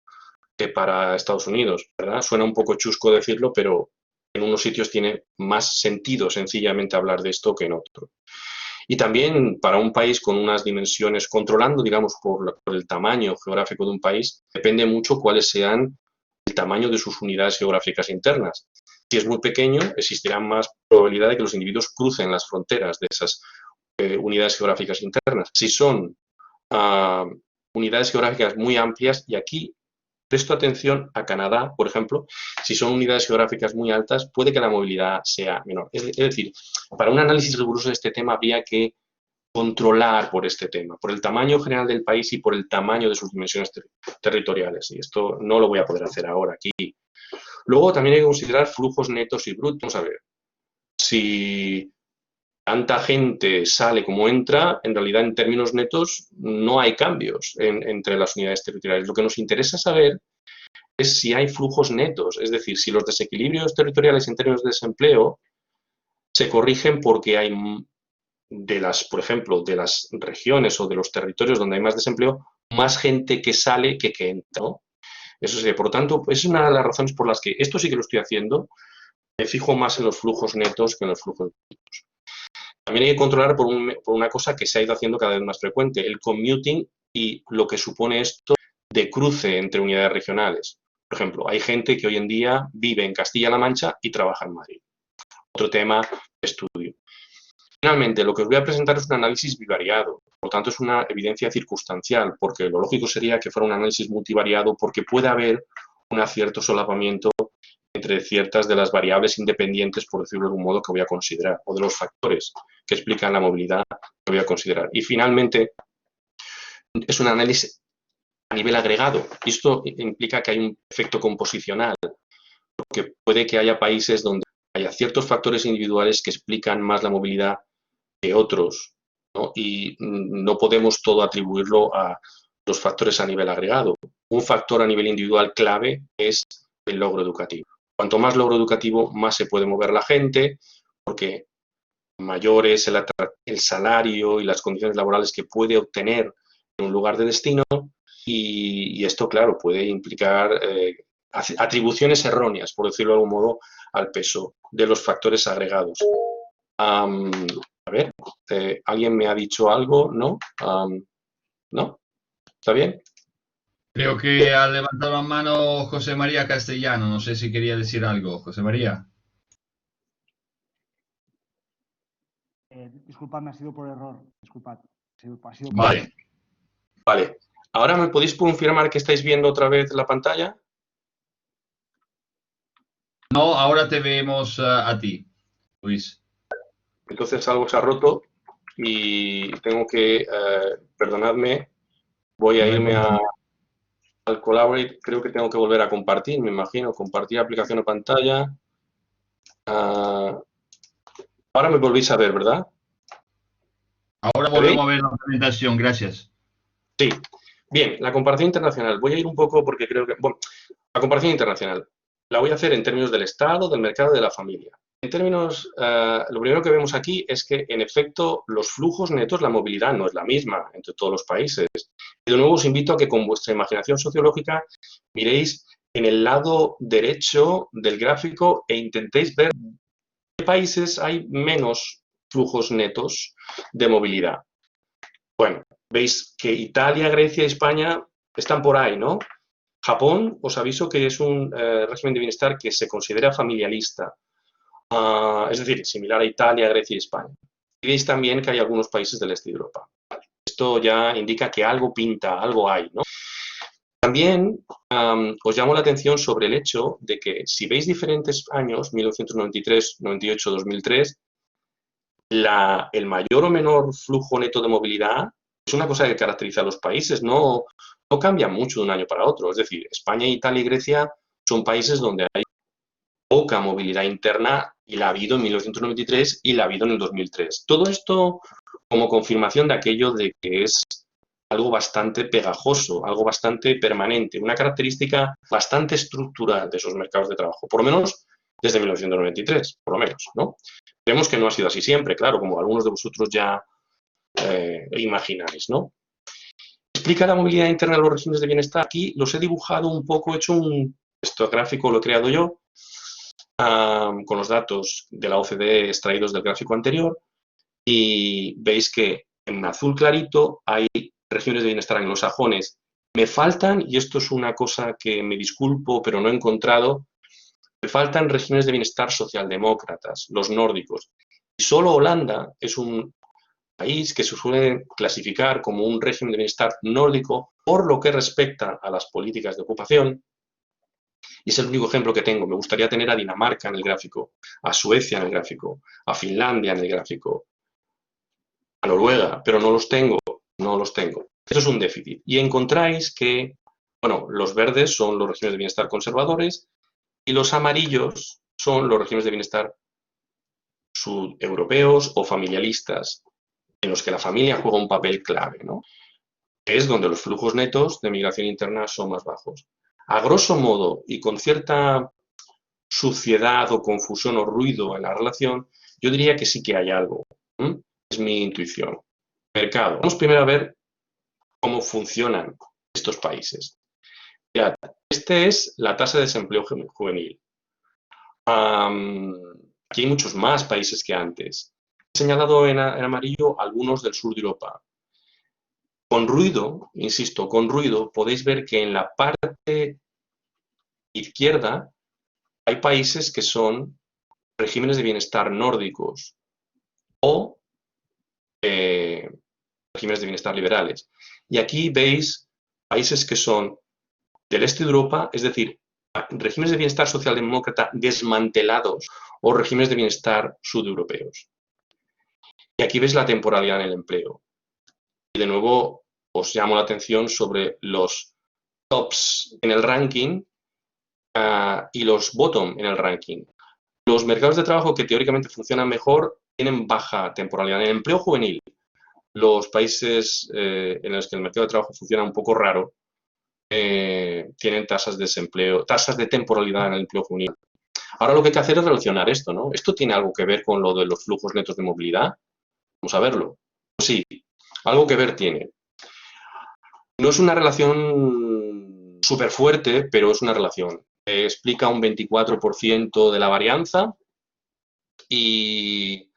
que para Estados Unidos, ¿verdad? Suena un poco chusco decirlo, pero en unos sitios tiene más sentido sencillamente hablar de esto que en otro. Y también para un país con unas dimensiones, controlando, digamos, por el tamaño geográfico de un país, depende mucho cuáles sean el tamaño de sus unidades geográficas internas. Si es muy pequeño, existirá más probabilidad de que los individuos crucen las fronteras de esas unidades geográficas internas. Si son unidades geográficas muy amplias, y aquí presto atención a Canadá, por ejemplo, si son unidades geográficas muy altas, puede que la movilidad sea menor. Es decir, para un análisis riguroso de este tema habría que controlar por este tema, por el tamaño general del país y por el tamaño de sus dimensiones territoriales. Y esto no lo voy a poder hacer ahora aquí. Luego también hay que considerar flujos netos y brutos. Vamos a ver, si tanta gente sale como entra, en realidad en términos netos no hay cambios entre las unidades territoriales. Lo que nos interesa saber es si hay flujos netos, es decir, si los desequilibrios territoriales en términos de desempleo se corrigen porque hay por ejemplo, de las regiones o de los territorios donde hay más desempleo, más gente que sale que entra, ¿no? Eso sí, por lo tanto, es una de las razones por las que esto sí que lo estoy haciendo, me fijo más en los flujos netos que en los flujos brutos. También hay que controlar por una cosa que se ha ido haciendo cada vez más frecuente, el commuting y lo que supone esto de cruce entre unidades regionales. Por ejemplo, hay gente que hoy en día vive en Castilla-La Mancha y trabaja en Madrid. Otro tema de estudio. Finalmente, lo que os voy a presentar es un análisis bivariado, por lo tanto es una evidencia circunstancial, porque lo lógico sería que fuera un análisis multivariado porque puede haber un cierto solapamiento entre ciertas de las variables independientes, por decirlo de algún modo, que voy a considerar, o de los factores que explican la movilidad que voy a considerar. Y finalmente, es un análisis a nivel agregado. Y esto implica que hay un efecto composicional, porque puede que haya países donde haya ciertos factores individuales que explican más la movilidad que otros, ¿no? Y no podemos todo atribuirlo a los factores a nivel agregado. Un factor a nivel individual clave es el logro educativo. Cuanto más logro educativo, más se puede mover la gente, porque mayor es el salario y las condiciones laborales que puede obtener en un lugar de destino, y esto, claro, puede implicar atribuciones erróneas, por decirlo de algún modo, al peso de los factores agregados. A ver, ¿alguien me ha dicho algo? ¿No? ¿No? ¿Está bien? Creo que ha levantado la mano José María Castellano. No sé si quería decir algo. José María. Disculpadme, ha sido por error. Disculpad. Ha sido por Vale. error. Vale. ¿Ahora me podéis confirmar que estáis viendo otra vez la pantalla? No, ahora te vemos a ti, Luis. Entonces algo se ha roto. y tengo que, perdonadme, voy a No hay irme problema. al Collaborate, creo que tengo que volver a compartir, me imagino, compartir aplicación o pantalla. Ah, ahora me volvéis a ver, ¿verdad? Ahora ¿Me veis? volvemos a ver la presentación, gracias. Sí. Bien, la comparación internacional. Voy a ir un poco porque creo que... Bueno, la comparación internacional la voy a hacer en términos del Estado, del mercado y de la familia. En términos, lo primero que vemos aquí es que, en efecto, los flujos netos, la movilidad no es la misma entre todos los países. Y de nuevo os invito a que con vuestra imaginación sociológica miréis en el lado derecho del gráfico e intentéis ver qué países hay menos flujos netos de movilidad. Bueno, veis que Italia, Grecia y España están por ahí, ¿no? Japón, os aviso que es un régimen de bienestar que se considera familialista, es decir, similar a Italia, Grecia y España. Y veis también que hay algunos países del este de Europa. Vale. Esto ya indica que algo pinta, algo hay, ¿no? También os llamo la atención sobre el hecho de que si veis diferentes años, 1993, 98, 2003, el mayor o menor flujo neto de movilidad es una cosa que caracteriza a los países, no cambia mucho de un año para otro. Es decir, España, Italia y Grecia son países donde hay poca movilidad interna y la ha habido en 1993 y la ha habido en el 2003. Todo esto como confirmación de aquello de que es algo bastante pegajoso, algo bastante permanente, una característica bastante estructural de esos mercados de trabajo, por lo menos desde 1993, por lo menos, ¿no? Vemos que no ha sido así siempre, claro, como algunos de vosotros ya imagináis, ¿no? Explica la movilidad interna de los regímenes de bienestar. Aquí los he dibujado un poco, he hecho este gráfico lo he creado yo, con los datos de la OCDE extraídos del gráfico anterior, y veis que en azul clarito hay regímenes de bienestar anglosajones. Me faltan, y esto es una cosa que me disculpo, pero no he encontrado, me faltan regímenes de bienestar socialdemócratas, los nórdicos. Y solo Holanda es un país que se suele clasificar como un régimen de bienestar nórdico por lo que respecta a las políticas de ocupación. Y es el único ejemplo que tengo. Me gustaría tener a Dinamarca en el gráfico, a Suecia en el gráfico, a Finlandia en el gráfico, a Noruega, pero no los tengo, no los tengo. Esto es un déficit. Y encontráis que, bueno, los verdes son los regímenes de bienestar conservadores y los amarillos son los regímenes de bienestar sudeuropeos o familialistas, en los que la familia juega un papel clave, ¿no? Es donde los flujos netos de migración interna son más bajos. A grosso modo, y con cierta suciedad o confusión o ruido en la relación, yo diría que sí que hay algo. Es mi intuición. Mercado. Vamos primero a ver cómo funcionan estos países. Mirad, esta es la tasa de desempleo juvenil. Aquí hay muchos más países que antes. He señalado en amarillo algunos del sur de Europa. Con ruido, insisto, con ruido, podéis ver que en la parte izquierda hay países que son regímenes de bienestar nórdicos o regímenes de bienestar liberales. Y aquí veis países que son del este de Europa, es decir, regímenes de bienestar socialdemócrata desmantelados o regímenes de bienestar sudeuropeos. Y aquí veis la temporalidad en el empleo. Y de nuevo os llamo la atención sobre los tops en el ranking y los bottom en el ranking. Los mercados de trabajo que teóricamente funcionan mejor tienen baja temporalidad. En el empleo juvenil, los países en los que el mercado de trabajo funciona un poco raro, tienen tasas de desempleo, tasas de temporalidad en el empleo juvenil. Ahora lo que hay que hacer es relacionar esto, ¿no? ¿Esto tiene algo que ver con lo de los flujos netos de movilidad? Vamos a verlo. Sí, algo que ver tiene. No es una relación súper fuerte, pero es una relación. Explica un 24% de la varianza y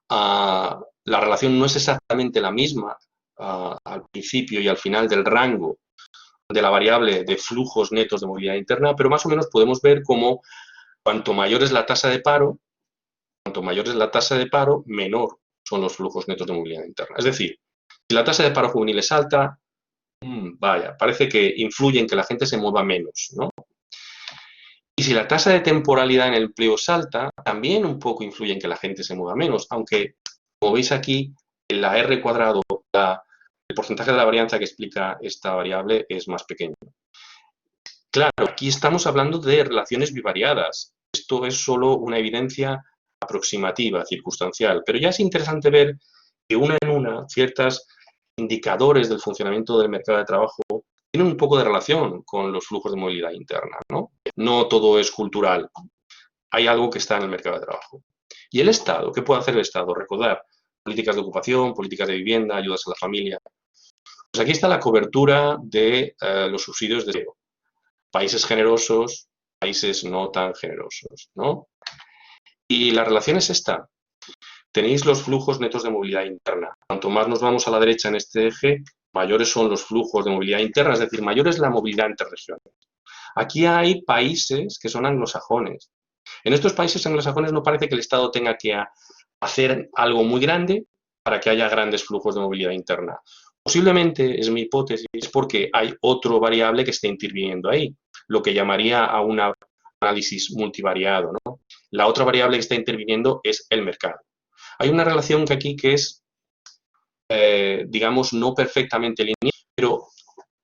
la relación no es exactamente la misma al principio y al final del rango de la variable de flujos netos de movilidad interna, pero más o menos podemos ver cómo cuanto mayor es la tasa de paro, menor son los flujos netos de movilidad interna. Es decir, si la tasa de paro juvenil es alta, vaya, parece que influye en que la gente se mueva menos, ¿no? Y si la tasa de temporalidad en el empleo es alta, también un poco influye en que la gente se mueva menos, aunque, como veis aquí, la R cuadrado, el porcentaje de la varianza que explica esta variable es más pequeño. Claro, aquí estamos hablando de relaciones bivariadas. Esto es solo una evidencia aproximativa, circunstancial, pero ya es interesante ver que una en una ciertos indicadores del funcionamiento del mercado de trabajo tienen un poco de relación con los flujos de movilidad interna, ¿no? No todo es cultural, hay algo que está en el mercado de trabajo. ¿Y el Estado? ¿Qué puede hacer el Estado? Recordar políticas de ocupación, políticas de vivienda, ayudas a la familia. Pues aquí está la cobertura de los subsidios de empleo. Países generosos, países no tan generosos, ¿no? Y la relación es esta. Tenéis los flujos netos de movilidad interna. Cuanto más nos vamos a la derecha en este eje, mayores son los flujos de movilidad interna, es decir, mayor es la movilidad entre regiones. Aquí hay países que son anglosajones. En estos países anglosajones no parece que el Estado tenga que hacer algo muy grande para que haya grandes flujos de movilidad interna. Posiblemente, es mi hipótesis, porque hay otro variable que está interviniendo ahí, lo que llamaría a un análisis multivariado, ¿no? La otra variable que está interviniendo es el mercado. Hay una relación que aquí que es, digamos, no perfectamente lineal, pero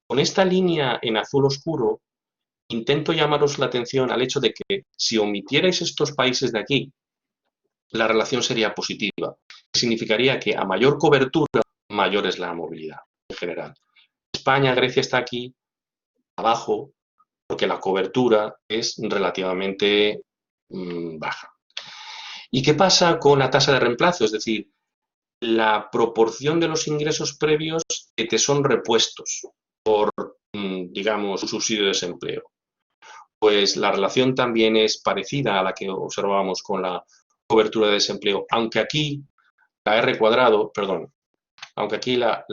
con esta línea en azul oscuro intento llamaros la atención al hecho de que si omitierais estos países de aquí, la relación sería positiva. Significaría que a mayor cobertura, mayor es la movilidad en general. España, Grecia está aquí abajo porque la cobertura es relativamente baja. ¿Y qué pasa con la tasa de reemplazo? Es decir, la proporción de los ingresos previos que te son repuestos por, digamos, subsidio de desempleo. Pues la relación también es parecida a la que observábamos con la cobertura de desempleo, aunque aquí la R cuadrado, perdón, aunque aquí la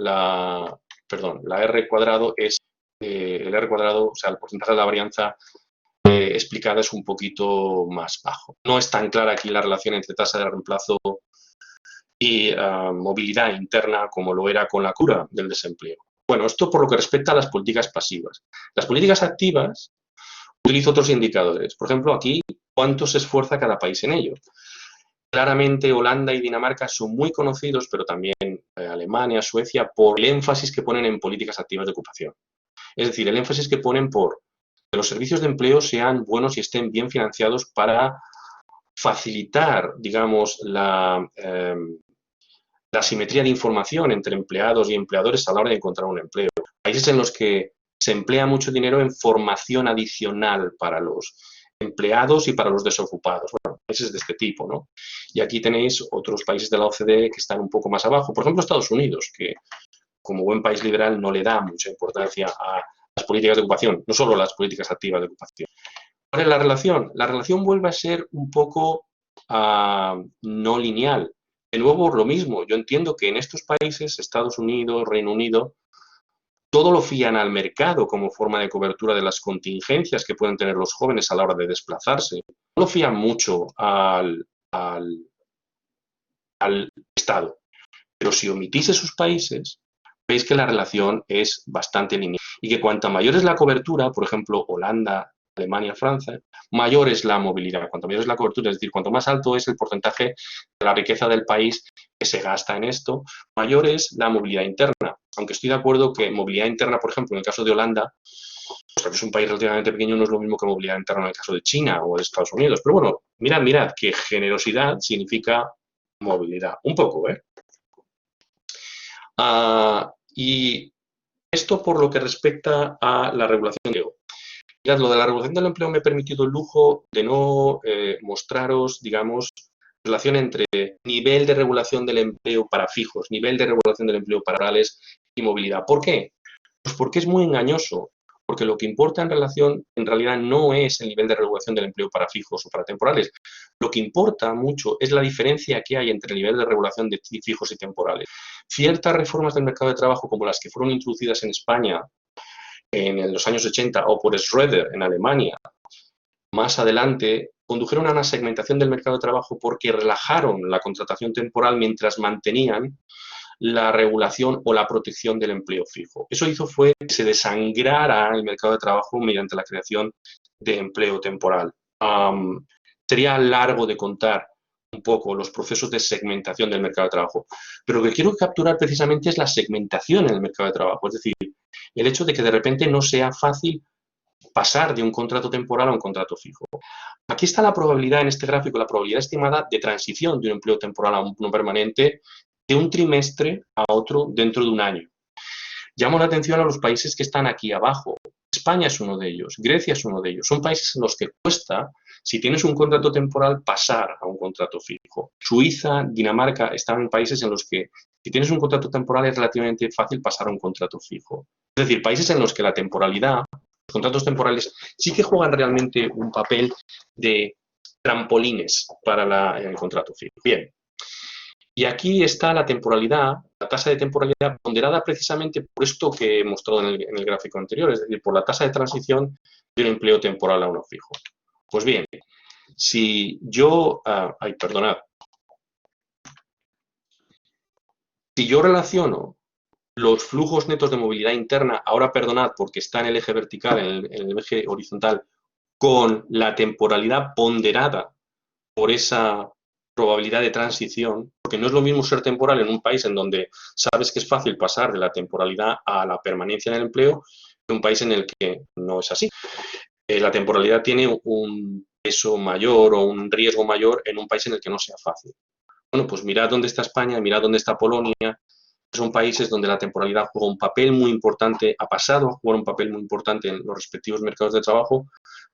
R cuadrado es, el R cuadrado, o sea, el porcentaje de la varianza explicada es un poquito más bajo. No es tan clara aquí la relación entre tasa de reemplazo y movilidad interna como lo era con la cura del desempleo. Bueno, esto por lo que respecta a las políticas pasivas. Las políticas activas utilizo otros indicadores. Por ejemplo, aquí, ¿cuánto se esfuerza cada país en ello? Claramente, Holanda y Dinamarca son muy conocidos, pero también Alemania, Suecia, por el énfasis que ponen en políticas activas de ocupación. Es decir, el énfasis que ponen por que los servicios de empleo sean buenos y estén bien financiados para facilitar, digamos, la simetría de información entre empleados y empleadores a la hora de encontrar un empleo. Países en los que se emplea mucho dinero en formación adicional para los empleados y para los desocupados. Bueno, países de este tipo, ¿no? Y aquí tenéis otros países de la OCDE que están un poco más abajo. Por ejemplo, Estados Unidos, que como buen país liberal no le da mucha importancia a las políticas de ocupación, no solo las políticas activas de ocupación. ¿Cuál es la relación? La relación vuelve a ser un poco no lineal. De nuevo, lo mismo. Yo entiendo que en estos países, Estados Unidos, Reino Unido, todo lo fían al mercado como forma de cobertura de las contingencias que pueden tener los jóvenes a la hora de desplazarse. No lo fían mucho al Estado. Pero si omitís esos países, veis que la relación es bastante lineal. Y que cuanta mayor es la cobertura, por ejemplo, Holanda, Alemania, Francia, mayor es la movilidad. Cuanto mayor es la cobertura, es decir, cuanto más alto es el porcentaje de la riqueza del país que se gasta en esto, mayor es la movilidad interna. Aunque estoy de acuerdo que movilidad interna, por ejemplo, en el caso de Holanda, puesto que es un país relativamente pequeño, no es lo mismo que movilidad interna en el caso de China o de Estados Unidos. Pero bueno, mirad, que generosidad significa movilidad. Un poco, ¿eh? Y esto por lo que respecta a la regulación del empleo. Mirad, lo de la regulación del empleo me ha permitido el lujo de no mostraros, digamos, relación entre nivel de regulación del empleo para fijos, nivel de regulación del empleo para orales y movilidad. ¿Por qué? Pues porque es muy engañoso. Porque lo que importa en realidad no es el nivel de regulación del empleo para fijos o para temporales. Lo que importa mucho es la diferencia que hay entre el nivel de regulación de fijos y temporales. Ciertas reformas del mercado de trabajo, como las que fueron introducidas en España en los años 80 o por Schröder en Alemania, más adelante, condujeron a una segmentación del mercado de trabajo porque relajaron la contratación temporal mientras mantenían la regulación o la protección del empleo fijo. Eso hizo fue que se desangrara el mercado de trabajo mediante la creación de empleo temporal. Sería largo de contar un poco los procesos de segmentación del mercado de trabajo. Pero lo que quiero capturar precisamente es la segmentación en el mercado de trabajo, es decir, el hecho de que de repente no sea fácil pasar de un contrato temporal a un contrato fijo. Aquí está la probabilidad en este gráfico, la probabilidad estimada de transición de un empleo temporal a uno permanente de un trimestre a otro dentro de un año. Llamo la atención a los países que están aquí abajo. España es uno de ellos, Grecia es uno de ellos. Son países en los que cuesta, si tienes un contrato temporal, pasar a un contrato fijo. Suiza, Dinamarca están en países en los que si tienes un contrato temporal es relativamente fácil pasar a un contrato fijo. Es decir, países en los que la temporalidad, los contratos temporales, sí que juegan realmente un papel de trampolines para el contrato fijo. Bien. Y aquí está la temporalidad, la tasa de temporalidad ponderada precisamente por esto que he mostrado en el gráfico anterior, es decir, por la tasa de transición de un empleo temporal a uno fijo. Pues bien, si yo, si yo relaciono los flujos netos de movilidad interna, ahora perdonad porque está en el eje vertical, en el eje horizontal, con la temporalidad ponderada por esa probabilidad de transición, porque no es lo mismo ser temporal en un país en donde sabes que es fácil pasar de la temporalidad a la permanencia en el empleo, que un país en el que no es así. La temporalidad tiene un peso mayor o un riesgo mayor en un país en el que no sea fácil. Bueno, pues mirad dónde está España, mirad dónde está Polonia. Son países donde la temporalidad juega un papel muy importante, ha pasado a jugar un papel muy importante en los respectivos mercados de trabajo,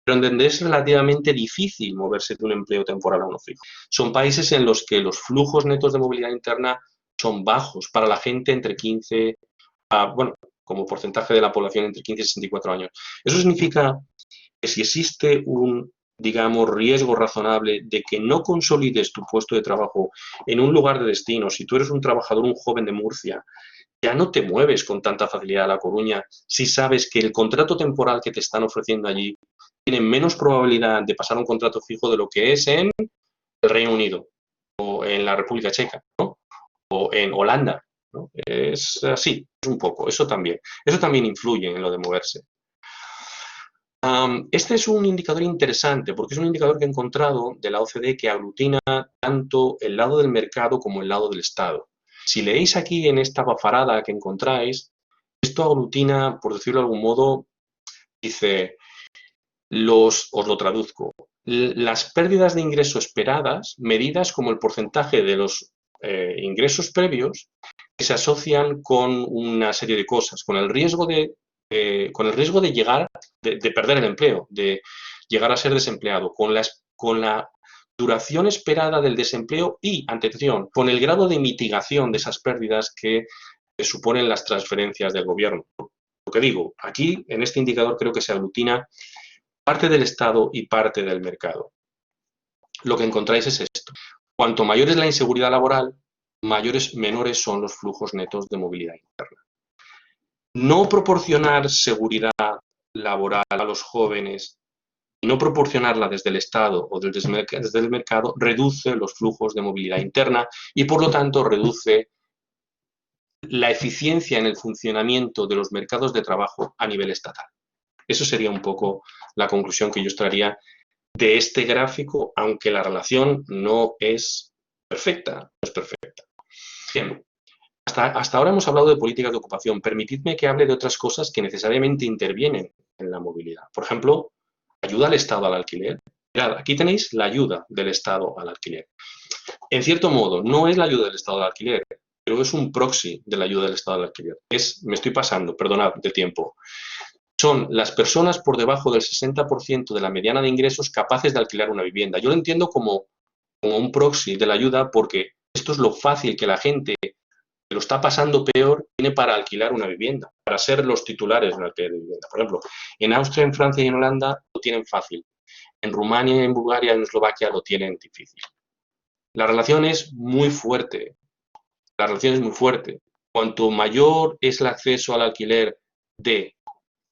pero en donde es relativamente difícil moverse de un empleo temporal a uno fijo. Son países en los que los flujos netos de movilidad interna son bajos para la gente entre 15 bueno, como porcentaje de la población entre 15 y 64 años. Eso significa que si existe un, digamos, riesgo razonable de que no consolides tu puesto de trabajo en un lugar de destino, si tú eres un trabajador, un joven de Murcia, ya no te mueves con tanta facilidad a La Coruña si sabes que el contrato temporal que te están ofreciendo allí tiene menos probabilidad de pasar a un contrato fijo de lo que es en el Reino Unido o en la República Checa, ¿no? O en Holanda, ¿no? Es así, es un poco, eso también influye en lo de moverse. Este es un indicador interesante porque es un indicador que he encontrado de la OCDE que aglutina tanto el lado del mercado como el lado del Estado. Si leéis aquí en esta bafarada que encontráis, esto aglutina, por decirlo de algún modo, dice, os lo traduzco, las pérdidas de ingreso esperadas, medidas como el porcentaje de los ingresos previos, que se asocian con una serie de cosas, con el riesgo de llegar, de perder el empleo, de llegar a ser desempleado, con la duración esperada del desempleo y, atención, con el grado de mitigación de esas pérdidas que suponen las transferencias del gobierno. Lo que digo, aquí en este indicador creo que se aglutina parte del Estado y parte del mercado. Lo que encontráis es esto. Cuanto mayor es la inseguridad laboral, menores son los flujos netos de movilidad interna. No proporcionar seguridad laboral a los jóvenes, no proporcionarla desde el Estado o desde el mercado, reduce los flujos de movilidad interna y, por lo tanto, reduce la eficiencia en el funcionamiento de los mercados de trabajo a nivel estatal. Eso sería un poco la conclusión que yo extraería de este gráfico, aunque la relación no es perfecta, no es perfecta. Bien. Hasta ahora hemos hablado de políticas de ocupación. Permitidme que hable de otras cosas que necesariamente intervienen en la movilidad. Por ejemplo, ayuda al Estado al alquiler. Mirad, aquí tenéis la ayuda del Estado al alquiler. En cierto modo, no es la ayuda del Estado al alquiler, pero es un proxy de la ayuda del Estado al alquiler. Me estoy pasando, perdonad, de tiempo. Son las personas por debajo del 60% de la mediana de ingresos capaces de alquilar una vivienda. Yo lo entiendo como un proxy de la ayuda porque esto es lo fácil que la gente que lo está pasando peor tiene para alquilar una vivienda, para ser los titulares de una alquiler de vivienda. Por ejemplo, en Austria, en Francia y en Holanda lo tienen fácil. En Rumania, en Bulgaria, en Eslovaquia lo tienen difícil. La relación es muy fuerte. La relación es muy fuerte. Cuanto mayor es el acceso al alquiler de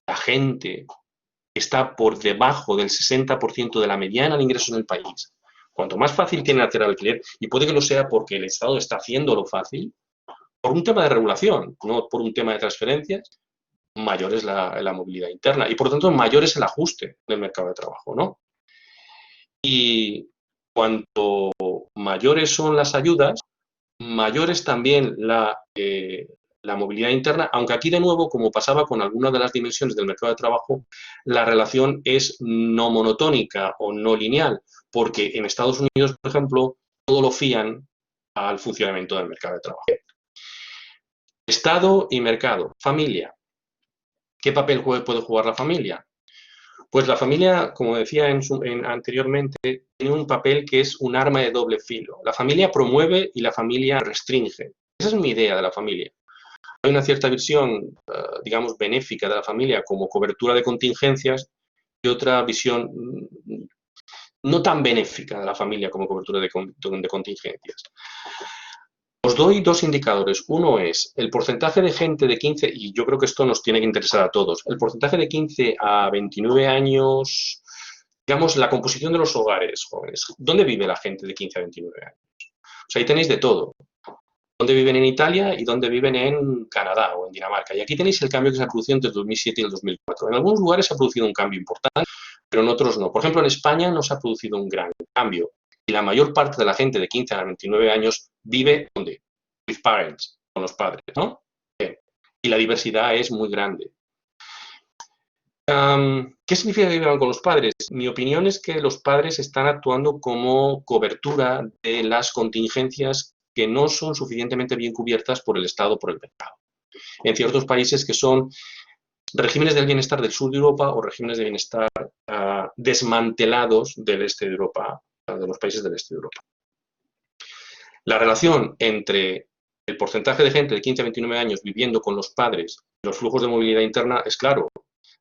la gente que está por debajo del 60% de la mediana de ingresos en el país, cuanto más fácil tiene acceder al alquiler, y puede que lo sea porque el Estado está haciéndolo fácil, por un tema de regulación, no por un tema de transferencias, mayor es la movilidad interna y, por lo tanto, mayor es el ajuste del mercado de trabajo, ¿no? Y cuanto mayores son las ayudas, mayores también la movilidad interna, aunque aquí de nuevo, como pasaba con algunas de las dimensiones del mercado de trabajo, la relación es no monotónica o no lineal, porque en Estados Unidos, por ejemplo, todo lo fían al funcionamiento del mercado de trabajo. Estado y mercado. Familia. ¿Qué papel puede jugar la familia? Pues la familia, como decía anteriormente, tiene un papel que es un arma de doble filo. La familia promueve y la familia restringe. Esa es mi idea de la familia. Hay una cierta visión, digamos, benéfica de la familia como cobertura de contingencias y otra visión no tan benéfica de la familia como cobertura de contingencias. Os doy dos indicadores. Uno es el porcentaje de gente de 15, y yo creo que esto nos tiene que interesar a todos, el porcentaje de 15 a 29 años, digamos, la composición de los hogares jóvenes. ¿Dónde vive la gente de 15 a 29 años? O sea, ahí tenéis de todo. ¿Dónde viven en Italia y dónde viven en Canadá o en Dinamarca? Y aquí tenéis el cambio que se ha producido entre el 2007 y el 2004. En algunos lugares se ha producido un cambio importante, pero en otros no. Por ejemplo, en España no se ha producido un gran cambio. Y la mayor parte de la gente de 15 a 29 años vive, ¿dónde? With parents, con los padres, ¿no? Bien. Y la diversidad es muy grande. ¿Qué significa que vivan con los padres? Mi opinión es que los padres están actuando como cobertura de las contingencias que no son suficientemente bien cubiertas por el Estado o por el mercado. En ciertos países que son regímenes del bienestar del sur de Europa o regímenes de bienestar desmantelados del este de Europa, de los países del este de Europa. La relación entre el porcentaje de gente de 15 a 29 años viviendo con los padres y los flujos de movilidad interna es claro.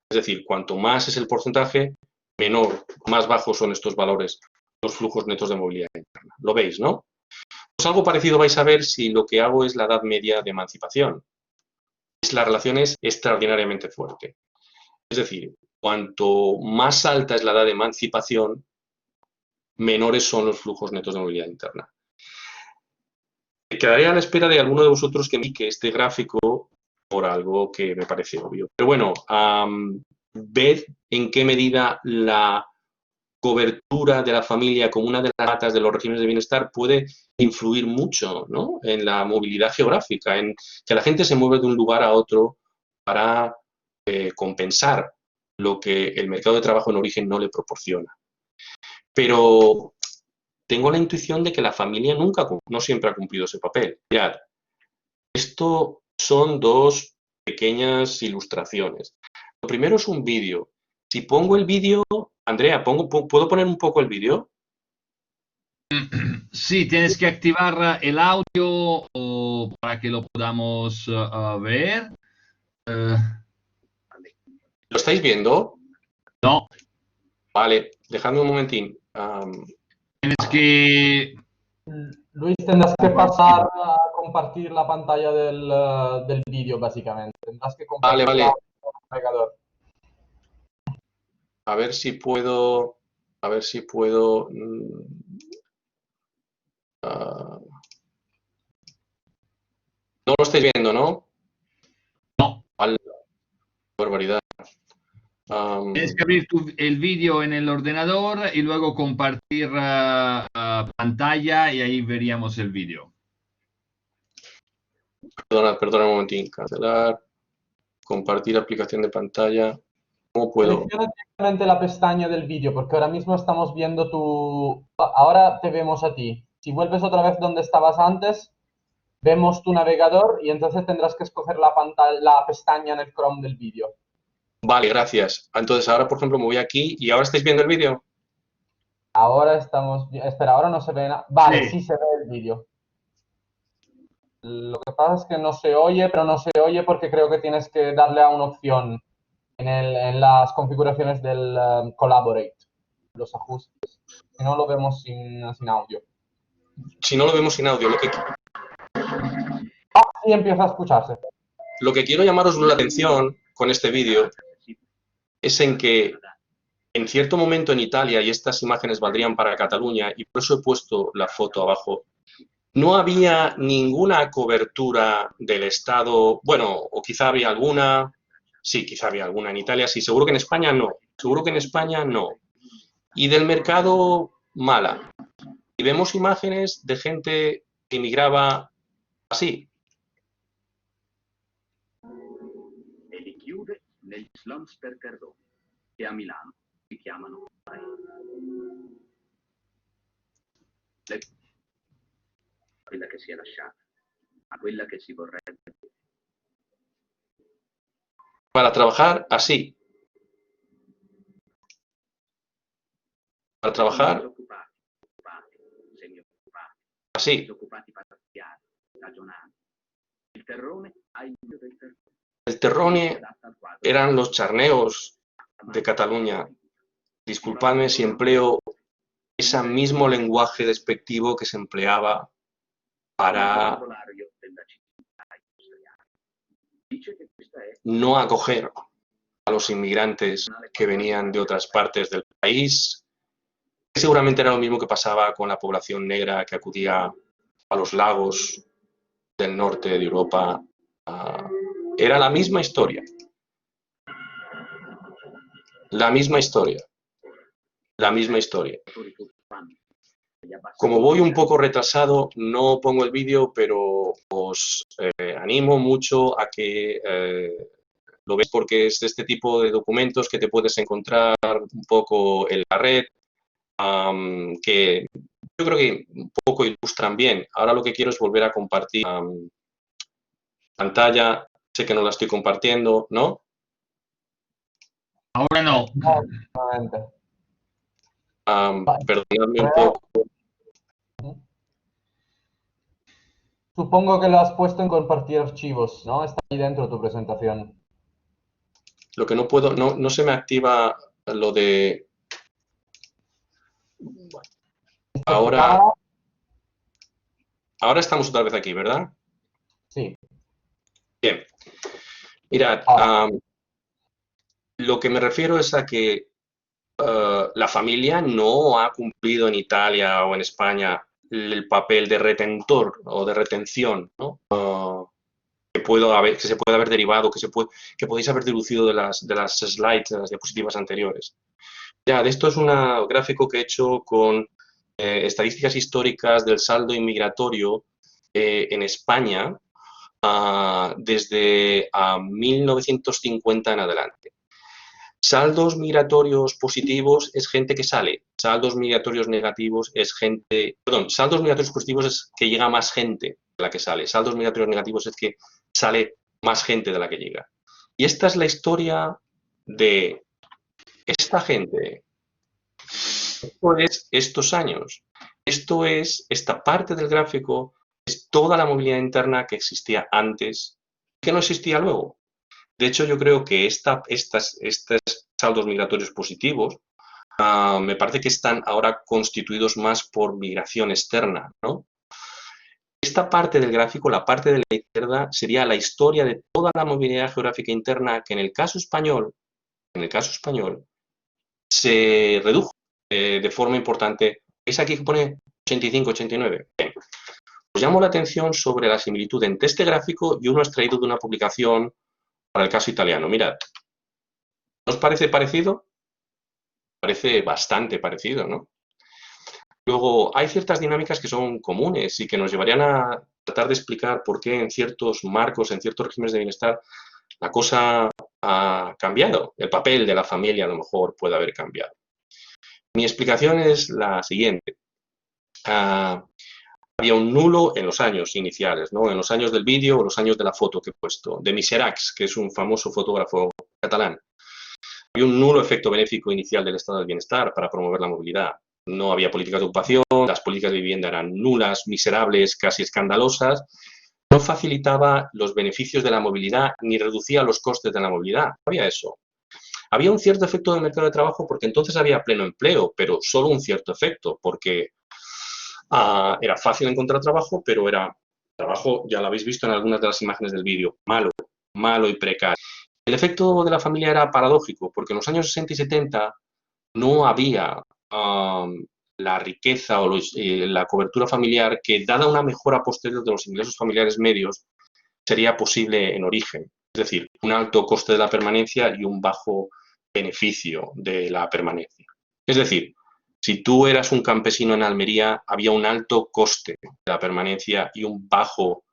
Es decir, cuanto más es el porcentaje, menor, más bajos son estos valores, los flujos netos de movilidad interna. ¿Lo veis, no? Pues algo parecido vais a ver si lo que hago es la edad media de emancipación. La relación es extraordinariamente fuerte. Es decir, cuanto más alta es la edad de emancipación, menores son los flujos netos de movilidad interna. Quedaré a la espera de alguno de vosotros que me indique este gráfico por algo que me parece obvio. Pero bueno, ved en qué medida la cobertura de la familia como una de las patas de los regímenes de bienestar puede influir mucho, ¿no?, en la movilidad geográfica, en que la gente se mueve de un lugar a otro para compensar lo que el mercado de trabajo en origen no le proporciona. Pero tengo la intuición de que la familia no siempre ha cumplido ese papel. Mirad, esto son dos pequeñas ilustraciones. Lo primero es un vídeo. Si pongo el vídeo, Andrea, ¿puedo poner un poco el vídeo? Sí, tienes que activar el audio para que lo podamos ver. ¿Lo estáis viendo? No, Vale, dejadme un momentín. tienes que... Luis, tendrás que pasar a compartir la pantalla del vídeo, básicamente. Tendrás que compartir Vale. el navegador. A ver si puedo... no lo estáis viendo, ¿no? No. Vale. Barbaridad. Tienes que abrir el vídeo en el ordenador y luego compartir pantalla y ahí veríamos el vídeo. Perdona un momentín. Cancelar. Compartir aplicación de pantalla. ¿Cómo puedo? Selecciona directamente la pestaña del vídeo, porque ahora mismo estamos viendo tu... Ahora te vemos a ti. Si vuelves otra vez donde estabas antes, vemos tu navegador y entonces tendrás que escoger la pestaña en el Chrome del vídeo. Vale, gracias. Entonces ahora, por ejemplo, me voy aquí y ahora estáis viendo el vídeo. Ahora estamos... Espera, ahora no se ve nada. Vale, Sí. sí se ve el vídeo. Lo que pasa es que no se oye, pero no se oye porque creo que tienes que darle a una opción en las configuraciones del Collaborate, los ajustes. Si no, lo vemos sin audio. Si no lo vemos sin audio, Y empieza a escucharse. lo que quiero llamaros la atención con este vídeo es en que en cierto momento en Italia, y estas imágenes valdrían para Cataluña, y por eso he puesto la foto abajo, no había ninguna cobertura del Estado, bueno, o quizá había alguna, sí, quizá había alguna en Italia, sí, seguro que en España no, y del mercado mala. Y vemos imágenes de gente que emigraba así. E li chiude negli slums per perdono, che a Milano si chiamano guai. Quella che si è lasciata, ma quella che si vorrebbe. Para trabajar así. Para trabajar Occupati, semioccupati, así. disoccupati parziali, stagionali. Il terrone ha il meglio del terrone. El terrone eran los charneos de Cataluña. Disculpadme si empleo ese mismo lenguaje despectivo que se empleaba para no acoger a los inmigrantes que venían de otras partes del país. Seguramente era lo mismo que pasaba con la población negra que acudía a los lagos del norte de Europa. Era la misma historia. La misma historia. La misma historia. Como voy un poco retrasado, no pongo el vídeo, pero os animo mucho a que lo veáis, porque es de este tipo de documentos que te puedes encontrar un poco en la red, que yo creo que un poco ilustran bien. Ahora lo que quiero es volver a compartir pantalla. Sé que no la estoy compartiendo, ¿no? Ahora no. No, nuevamente. Perdonadme un poco. Supongo que lo has puesto en compartir archivos, ¿no? Está ahí dentro tu presentación. Lo que no puedo, no se me activa lo de... Ahora estamos otra vez aquí, ¿verdad? Sí. Bien. Mirad, lo que me refiero es a que la familia no ha cumplido en Italia o en España el papel de retentor o de retención, ¿no? Que se puede haber derivado, que podéis haber deducido de las slides, de las diapositivas anteriores. Ya, de esto es un gráfico que he hecho con estadísticas históricas del saldo inmigratorio en España desde 1950 en adelante. Saldos migratorios positivos es gente que sale. Saldos migratorios negativos es gente... Perdón, saldos migratorios positivos es que llega más gente de la que sale. Saldos migratorios negativos es que sale más gente de la que llega. Y esta es la historia de esta gente. Esto es estos años. Esto es, esta parte del gráfico, es toda la movilidad interna que existía antes, que no existía luego. De hecho, yo creo que estos saldos migratorios positivos me parece que están ahora constituidos más por migración externa, ¿no? Esta parte del gráfico, la parte de la izquierda, sería la historia de toda la movilidad geográfica interna que en el caso español, se redujo de forma importante. ¿Veis aquí que pone 85-89? Bien. Os llamo la atención sobre la similitud entre este gráfico y uno extraído de una publicación para el caso italiano. Mirad, ¿no os parece parecido? Parece bastante parecido, ¿no? Luego, hay ciertas dinámicas que son comunes y que nos llevarían a tratar de explicar por qué en ciertos marcos, en ciertos regímenes de bienestar, la cosa ha cambiado. El papel de la familia a lo mejor puede haber cambiado. Mi explicación es la siguiente. Había un nulo en los años iniciales, ¿no? En los años del vídeo o los años de la foto que he puesto, de Miseracs, que es un famoso fotógrafo catalán. Había un nulo efecto benéfico inicial del estado del bienestar para promover la movilidad. No había políticas de ocupación, las políticas de vivienda eran nulas, miserables, casi escandalosas. No facilitaba los beneficios de la movilidad ni reducía los costes de la movilidad. No había eso. Había un cierto efecto del mercado de trabajo porque entonces había pleno empleo, pero solo un cierto efecto, porque era fácil encontrar trabajo, pero era trabajo, ya lo habéis visto en algunas de las imágenes del vídeo, malo y precario. El efecto de la familia era paradójico, porque en los años 60 y 70 no había la riqueza o la cobertura familiar que, dada una mejora posterior de los ingresos familiares medios, sería posible en origen. Es decir, un alto coste de la permanencia y un bajo beneficio de la permanencia. Es decir, Si tú eras un campesino en Almería, había un alto coste de la permanencia y un bajo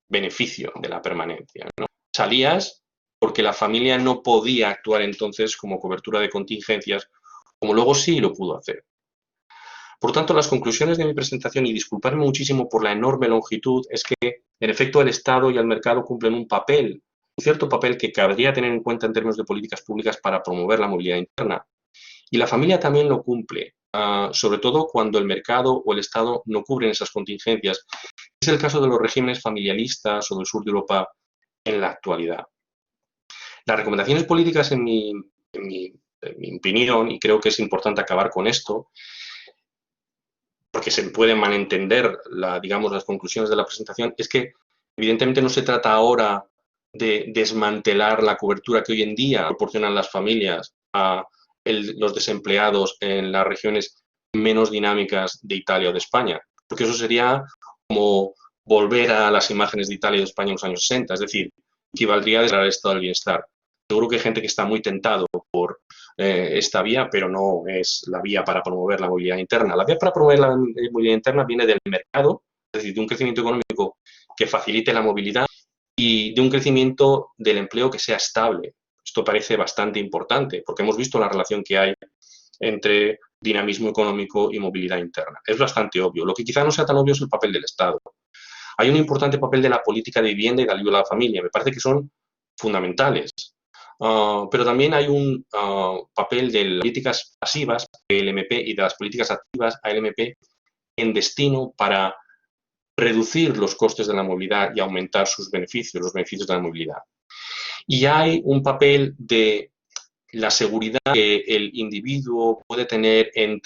beneficio de la permanencia, ¿no? Salías porque la familia no podía actuar entonces como cobertura de contingencias, como luego sí lo pudo hacer. Por tanto, las conclusiones de mi presentación, y disculparme muchísimo por la enorme longitud, es que, en efecto, el Estado y el mercado cumplen un cierto papel que cabría tener en cuenta en términos de políticas públicas para promover la movilidad interna. Y la familia también lo cumple, sobre todo cuando el mercado o el Estado no cubren esas contingencias. Es el caso de los regímenes familiaristas o del sur de Europa en la actualidad. Las recomendaciones políticas, en mi opinión, y creo que es importante acabar con esto, porque se pueden malentender digamos, las conclusiones de la presentación, es que evidentemente no se trata ahora de desmantelar la cobertura que hoy en día proporcionan las familias a los desempleados en las regiones menos dinámicas de Italia o de España, porque eso sería como volver a las imágenes de Italia y de España en los años 60, es decir, equivaldría a desarrollar el estado del bienestar. Seguro que hay gente que está muy tentado por esta vía, pero no es la vía para promover la movilidad interna. La vía para promover la movilidad interna viene del mercado, es decir, de un crecimiento económico que facilite la movilidad y de un crecimiento del empleo que sea estable. Esto parece bastante importante, porque hemos visto la relación que hay entre dinamismo económico y movilidad interna. Es bastante obvio. Lo que quizá no sea tan obvio es el papel del Estado. Hay un importante papel de la política de vivienda y de ayuda a la familia. Me parece que son fundamentales. Pero también hay un papel de las políticas pasivas, LMP, y de las políticas activas, ALMP, en destino para reducir los costes de la movilidad y aumentar sus beneficios, los beneficios de la movilidad. Y hay un papel de la seguridad que el individuo puede tener en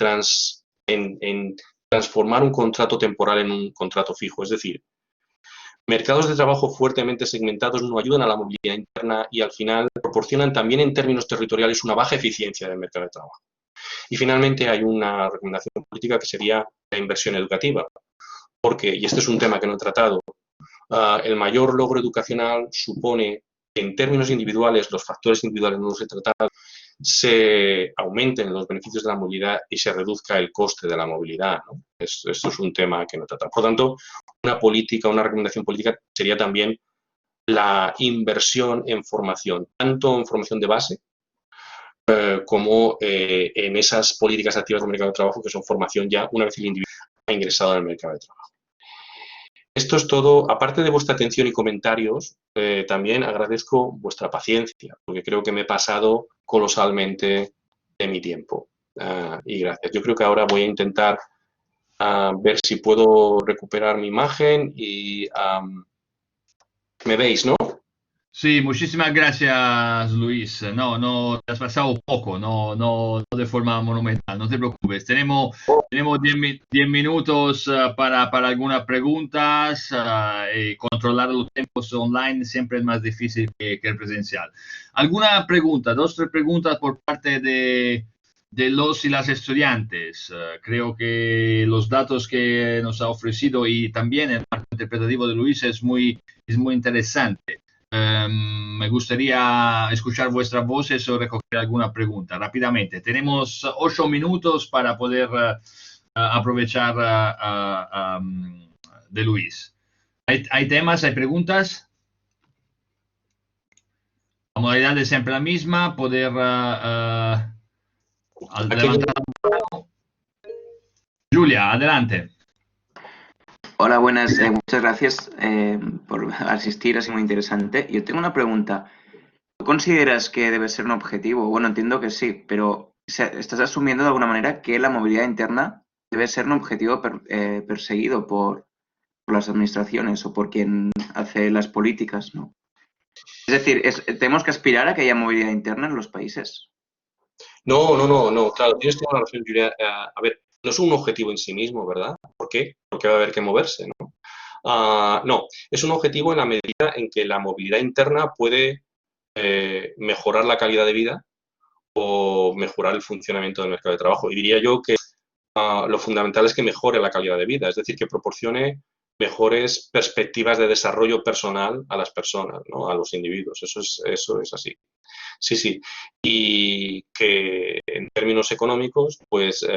transformar un contrato temporal en un contrato fijo. Es decir, mercados de trabajo fuertemente segmentados no ayudan a la movilidad interna y al final proporcionan también en términos territoriales una baja eficiencia del mercado de trabajo. Y finalmente hay una recomendación política que sería la inversión educativa, porque, y este es un tema que no he tratado, el mayor logro educacional supone que en términos individuales los factores individuales no los he tratado, se aumenten los beneficios de la movilidad y se reduzca el coste de la movilidad, ¿no? Esto es un tema que no he tratado. Por lo tanto, una recomendación política sería también la inversión en formación, tanto en formación de base como en esas políticas activas del mercado de trabajo que son formación ya una vez el individuo ha ingresado en el mercado de trabajo. Esto es todo. Aparte de vuestra atención y comentarios, también agradezco vuestra paciencia, porque creo que me he pasado colosalmente de mi tiempo. Y gracias. Yo creo que ahora voy a intentar ver si puedo recuperar mi imagen y me veis, ¿no? Sí, muchísimas gracias, Luis. No, te has pasado poco, no de forma monumental, no te preocupes. Tenemos 10 minutos para algunas preguntas. Y controlar los tiempos online siempre es más difícil que el presencial. ¿Alguna pregunta? 2 o 3 preguntas por parte de los y las estudiantes. Creo que los datos que nos ha ofrecido y también el marco interpretativo de Luis es muy interesante. Me gustaría escuchar vuestras voces o recoger alguna pregunta rápidamente. Tenemos 8 minutos para poder aprovechar de Luis. ¿Hay temas, hay preguntas? La modalidad es siempre la misma, poder levantar la mano. Julia, adelante. Hola, buenas. Muchas gracias por asistir, ha sido muy interesante. Yo tengo una pregunta. ¿Tú consideras que debe ser un objetivo? Bueno, entiendo que sí, pero estás asumiendo de alguna manera que la movilidad interna debe ser un objetivo perseguido por las administraciones o por quien hace las políticas, ¿no? Es decir, ¿tenemos que aspirar a que haya movilidad interna en los países? No, claro, tienes toda la razón, Julia. A ver, no es un objetivo en sí mismo, ¿verdad? ¿Por qué? Porque va a haber que moverse, ¿no? No, es un objetivo en la medida en que la movilidad interna puede mejorar la calidad de vida o mejorar el funcionamiento del mercado de trabajo. Y diría yo que lo fundamental es que mejore la calidad de vida, es decir, que proporcione mejores perspectivas de desarrollo personal a las personas, ¿no? A los individuos. Eso es así. Sí, sí. Y que en términos económicos, pues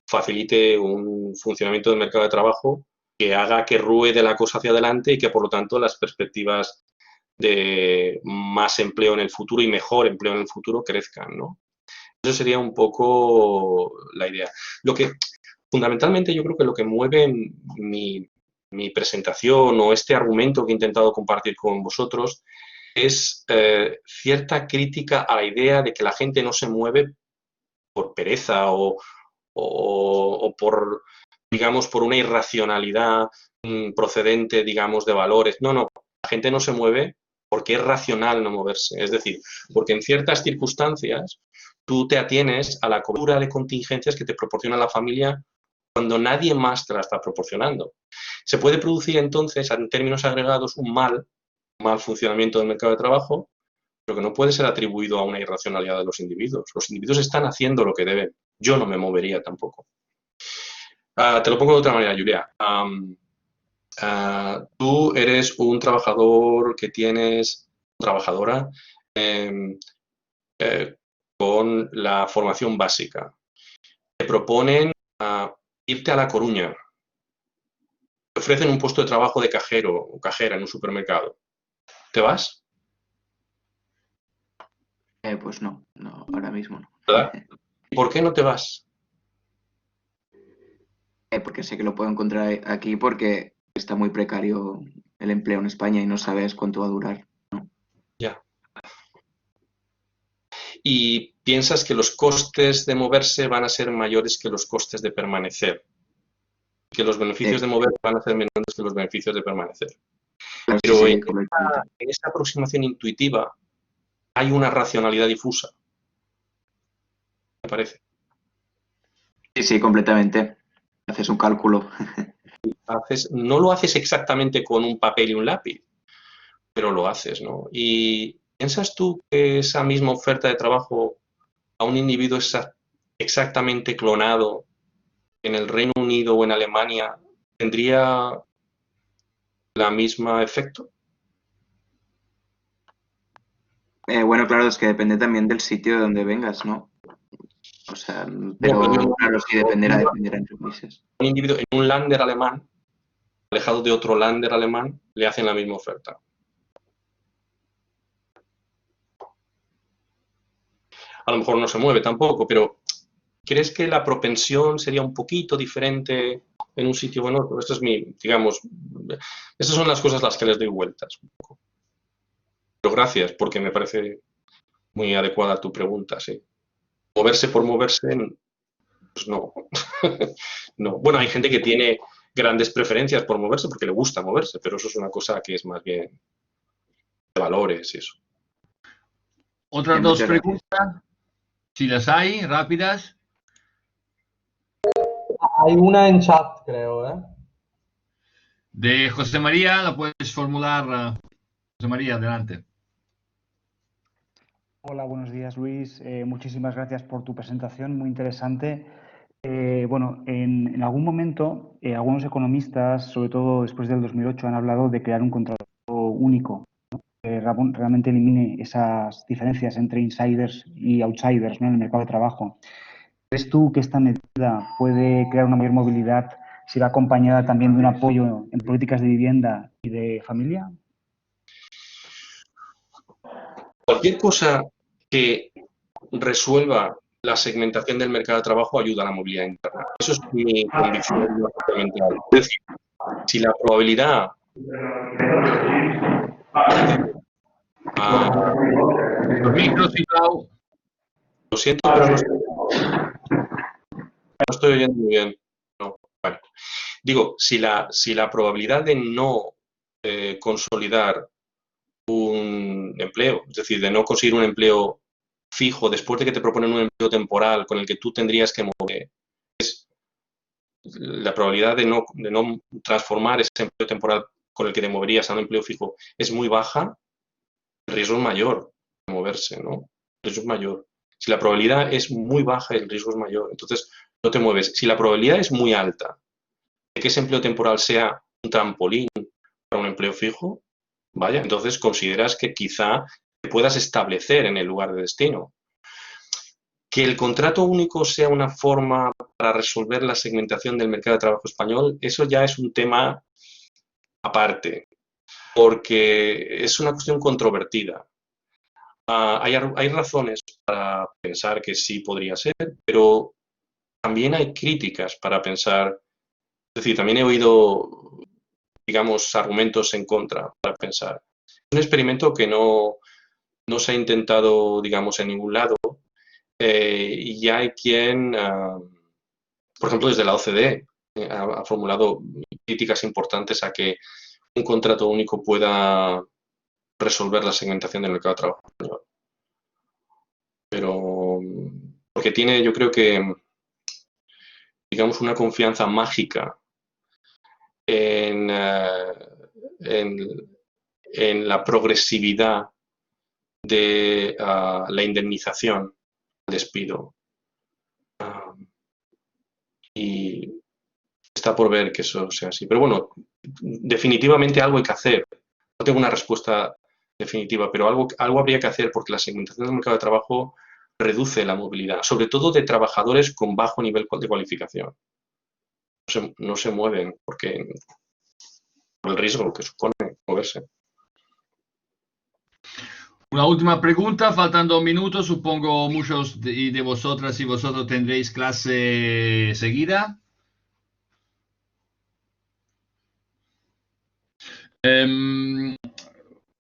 facilite un funcionamiento del mercado de trabajo que haga que ruede la cosa hacia adelante y que, por lo tanto, las perspectivas de más empleo en el futuro y mejor empleo en el futuro crezcan, ¿no? Eso sería un poco la idea. Lo que, fundamentalmente, yo creo que lo que mueve mi presentación o este argumento que he intentado compartir con vosotros es cierta crítica a la idea de que la gente no se mueve por pereza o por, digamos, por una irracionalidad procedente, digamos, de valores. No, no, la gente no se mueve porque es racional no moverse. Es decir, porque en ciertas circunstancias tú te atienes a la cobertura de contingencias que te proporciona la familia cuando nadie más te la está proporcionando. Se puede producir entonces, en términos agregados, un mal funcionamiento del mercado de trabajo, pero que no puede ser atribuido a una irracionalidad de los individuos. Los individuos están haciendo lo que deben. Yo no me movería tampoco. Te lo pongo de otra manera, Julia. Tú eres un trabajador que tienes, trabajadora, con la formación básica. Te proponen irte a La Coruña. Te ofrecen un puesto de trabajo de cajero o cajera en un supermercado. ¿Te vas? Pues no, ahora mismo no. ¿Verdad? ¿Y por qué no te vas? Porque sé que lo puedo encontrar aquí porque está muy precario el empleo en España y no sabes cuánto va a durar, ¿no? Ya. Y piensas que los costes de moverse van a ser mayores que los costes de permanecer. Que los beneficios de mover van a ser menores que los beneficios de permanecer. Claro, Pero sí, en completamente. esta aproximación intuitiva hay una racionalidad difusa, me parece. Sí, completamente. Haces un cálculo. No lo haces exactamente con un papel y un lápiz, pero lo haces, ¿no? Y ¿piensas tú que esa misma oferta de trabajo a un individuo exactamente clonado en el Reino Unido o en Alemania tendría la misma efecto? Bueno, claro, es que depende también del sitio de donde vengas, ¿no? O sea, pero pero claro, sí, dependerá entre países. Un individuo en un lander alemán, alejado de otro lander alemán, le hacen la misma oferta. A lo mejor no se mueve tampoco, pero ¿crees que la propensión sería un poquito diferente en un sitio o en otro? Esto es digamos, estas son las cosas a las que les doy vueltas un poco. Pero gracias, porque me parece muy adecuada tu pregunta, sí. Moverse por moverse, pues no. No. Bueno, hay gente que tiene grandes preferencias por moverse porque le gusta moverse, pero eso es una cosa que es más bien de valores y eso. Otras dos preguntas, si las hay, rápidas. Hay una en chat, creo, ¿eh? De José María, la puedes formular. José María, adelante. Hola, buenos días, Luis. Muchísimas gracias por tu presentación, muy interesante. Bueno, en algún momento, algunos economistas, sobre todo después del 2008, han hablado de crear un contrato único, ¿no? Que realmente elimine esas diferencias entre insiders y outsiders, ¿no?, en el mercado de trabajo. ¿Crees tú que esta medida puede crear una mayor movilidad si va acompañada también de un apoyo en políticas de vivienda y de familia? Cualquier cosa que resuelva la segmentación del mercado de trabajo ayuda a la movilidad interna. Eso es mi convicción fundamental. Es decir, si la probabilidad... Los micros, Clau. Lo siento, pero no estoy oyendo muy bien. No, vale. Digo, si la probabilidad de no consolidar un empleo, es decir, de no conseguir un empleo fijo después de que te proponen un empleo temporal con el que tú tendrías que mover, es la probabilidad de no transformar ese empleo temporal con el que te moverías a un empleo fijo es muy baja, el riesgo es mayor de moverse, ¿no? El riesgo es mayor. Si la probabilidad es muy baja, el riesgo es mayor. Entonces, no te mueves. Si la probabilidad es muy alta de que ese empleo temporal sea un trampolín para un empleo fijo, vaya, entonces consideras que quizá te puedas establecer en el lugar de destino. Que el contrato único sea una forma para resolver la segmentación del mercado de trabajo español, eso ya es un tema aparte, porque es una cuestión controvertida. Hay razones para pensar que sí podría ser, pero también hay críticas para pensar, es decir, también he oído, digamos, argumentos en contra para pensar. Es un experimento que no se ha intentado, digamos, en ningún lado, y ya hay quien, por ejemplo, desde la OCDE, ha formulado críticas importantes a que un contrato único pueda resolver la segmentación del mercado de trabajo español. Pero, porque tiene, yo creo que, digamos, una confianza mágica en la progresividad de la indemnización, el despido. Y está por ver que eso sea así. Pero bueno, definitivamente algo hay que hacer. No tengo una respuesta definitiva, pero algo habría que hacer porque la segmentación del mercado de trabajo reduce la movilidad, sobre todo de trabajadores con bajo nivel de cualificación. No se mueven por el riesgo que supone moverse. Una última pregunta, faltan 2 minutos. Supongo muchos de vosotras y vosotros tendréis clase seguida.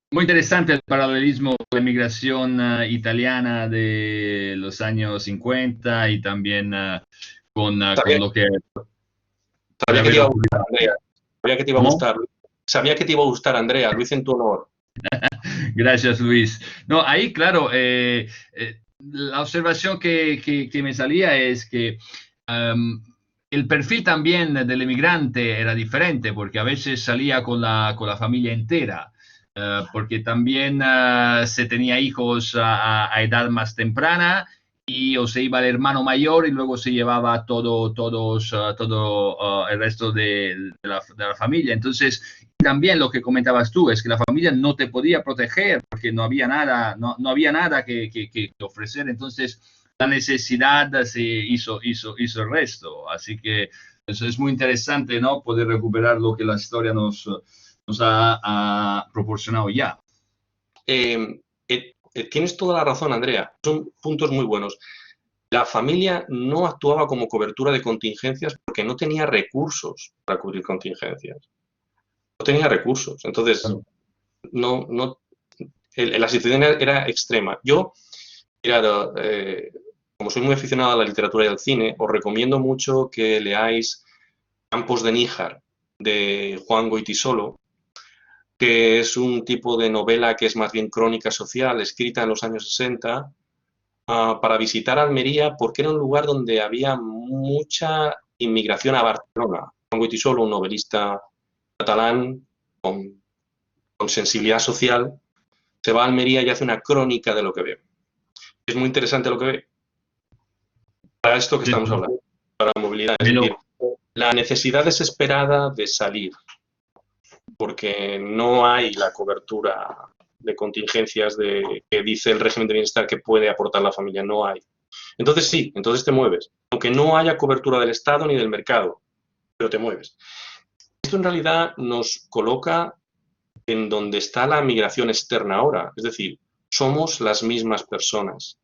Muy interesante el paralelismo con la inmigración italiana de los años 50 y también con lo que... Sabía que te iba a gustar, Andrea. Sabía que te iba a gustar. Sabía que te iba a gustar, Andrea. Lo hice en tu honor. Gracias, Luis. No, ahí, claro, la observación que me salía es que el perfil también del emigrante era diferente, porque a veces salía con la familia entera, porque también se tenía hijos a edad más temprana y o se iba el hermano mayor y luego se llevaba todo el resto de la familia. Entonces, también lo que comentabas tú es que la familia no te podía proteger porque no había nada, no había nada que ofrecer. Entonces, la necesidad se hizo el resto. Así que eso es muy interesante, ¿no? Poder recuperar lo que la historia nos ha proporcionado ya. Tienes toda la razón, Andrea. Son puntos muy buenos. La familia no actuaba como cobertura de contingencias porque no tenía recursos para cubrir contingencias. No tenía recursos. Entonces, la situación era extrema. Yo, como soy muy aficionado a la literatura y al cine, os recomiendo mucho que leáis Campos de Níjar, de Juan Goytisolo, que es un tipo de novela que es más bien crónica social, escrita en los años 60, para visitar Almería, porque era un lugar donde había mucha inmigración a Barcelona. Juan Goytisolo, un novelista catalán con sensibilidad social, se va a Almería y hace una crónica de lo que ve. Es muy interesante lo que ve. Para esto que estamos hablando, para la movilidad. Es decir, la necesidad desesperada de salir, porque no hay la cobertura de contingencias que dice el régimen de bienestar que puede aportar la familia, no hay. Entonces sí, entonces te mueves. Aunque no haya cobertura del Estado ni del mercado, pero te mueves. Esto en realidad nos coloca en donde está la migración externa ahora, es decir, somos las mismas personas.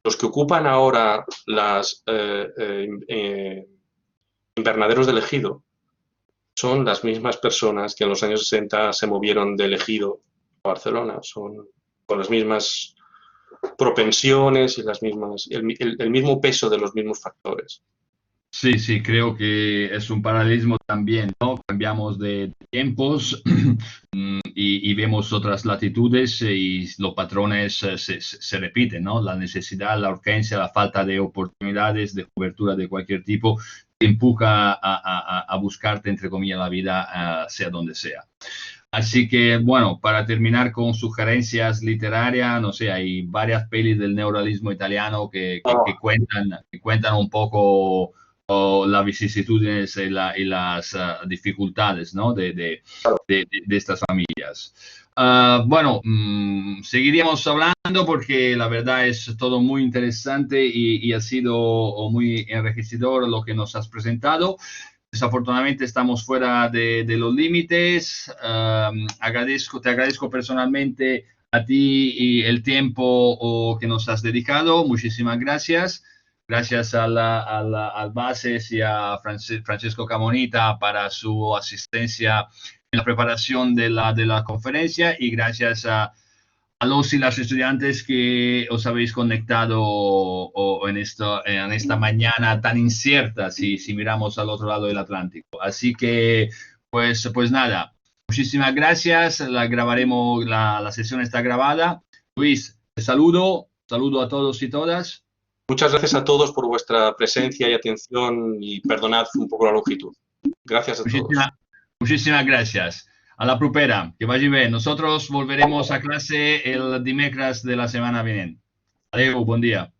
Los que ocupan ahora los invernaderos del Ejido son las mismas personas que en los años 60 se movieron del Ejido a Barcelona, son con las mismas propensiones y el mismo peso de los mismos factores. Sí, creo que es un paralelismo también, ¿no? Cambiamos de tiempos y vemos otras latitudes y los patrones se repiten, ¿no? La necesidad, la urgencia, la falta de oportunidades, de cobertura de cualquier tipo, te empuja a buscarte, entre comillas, la vida, sea donde sea. Así que, bueno, para terminar con sugerencias literarias, no sé, hay varias pelis del neorrealismo italiano que cuentan un poco o las vicisitudes y las dificultades, ¿no? de estas familias. Bueno, seguiríamos hablando porque la verdad es todo muy interesante y ha sido muy enriquecedor lo que nos has presentado. Desafortunadamente estamos fuera de los límites. Te agradezco personalmente a ti y el tiempo que nos has dedicado. Muchísimas gracias. Gracias al Bases y a Francesco Camonita para su asistencia en la preparación de la conferencia, y gracias a los y las estudiantes que os habéis conectado en esta mañana tan incierta si miramos al otro lado del Atlántico. Así que, pues nada, muchísimas gracias. La sesión está grabada. Luis, te saludo a todos y todas. Muchas gracias a todos por vuestra presencia y atención, y perdonad un poco la longitud. Gracias a todos. Muchísimas gracias. A la propera, que vagi bé. Nosotros volveremos a clase el dimecres de la semana vinent. Adeu, bon dia.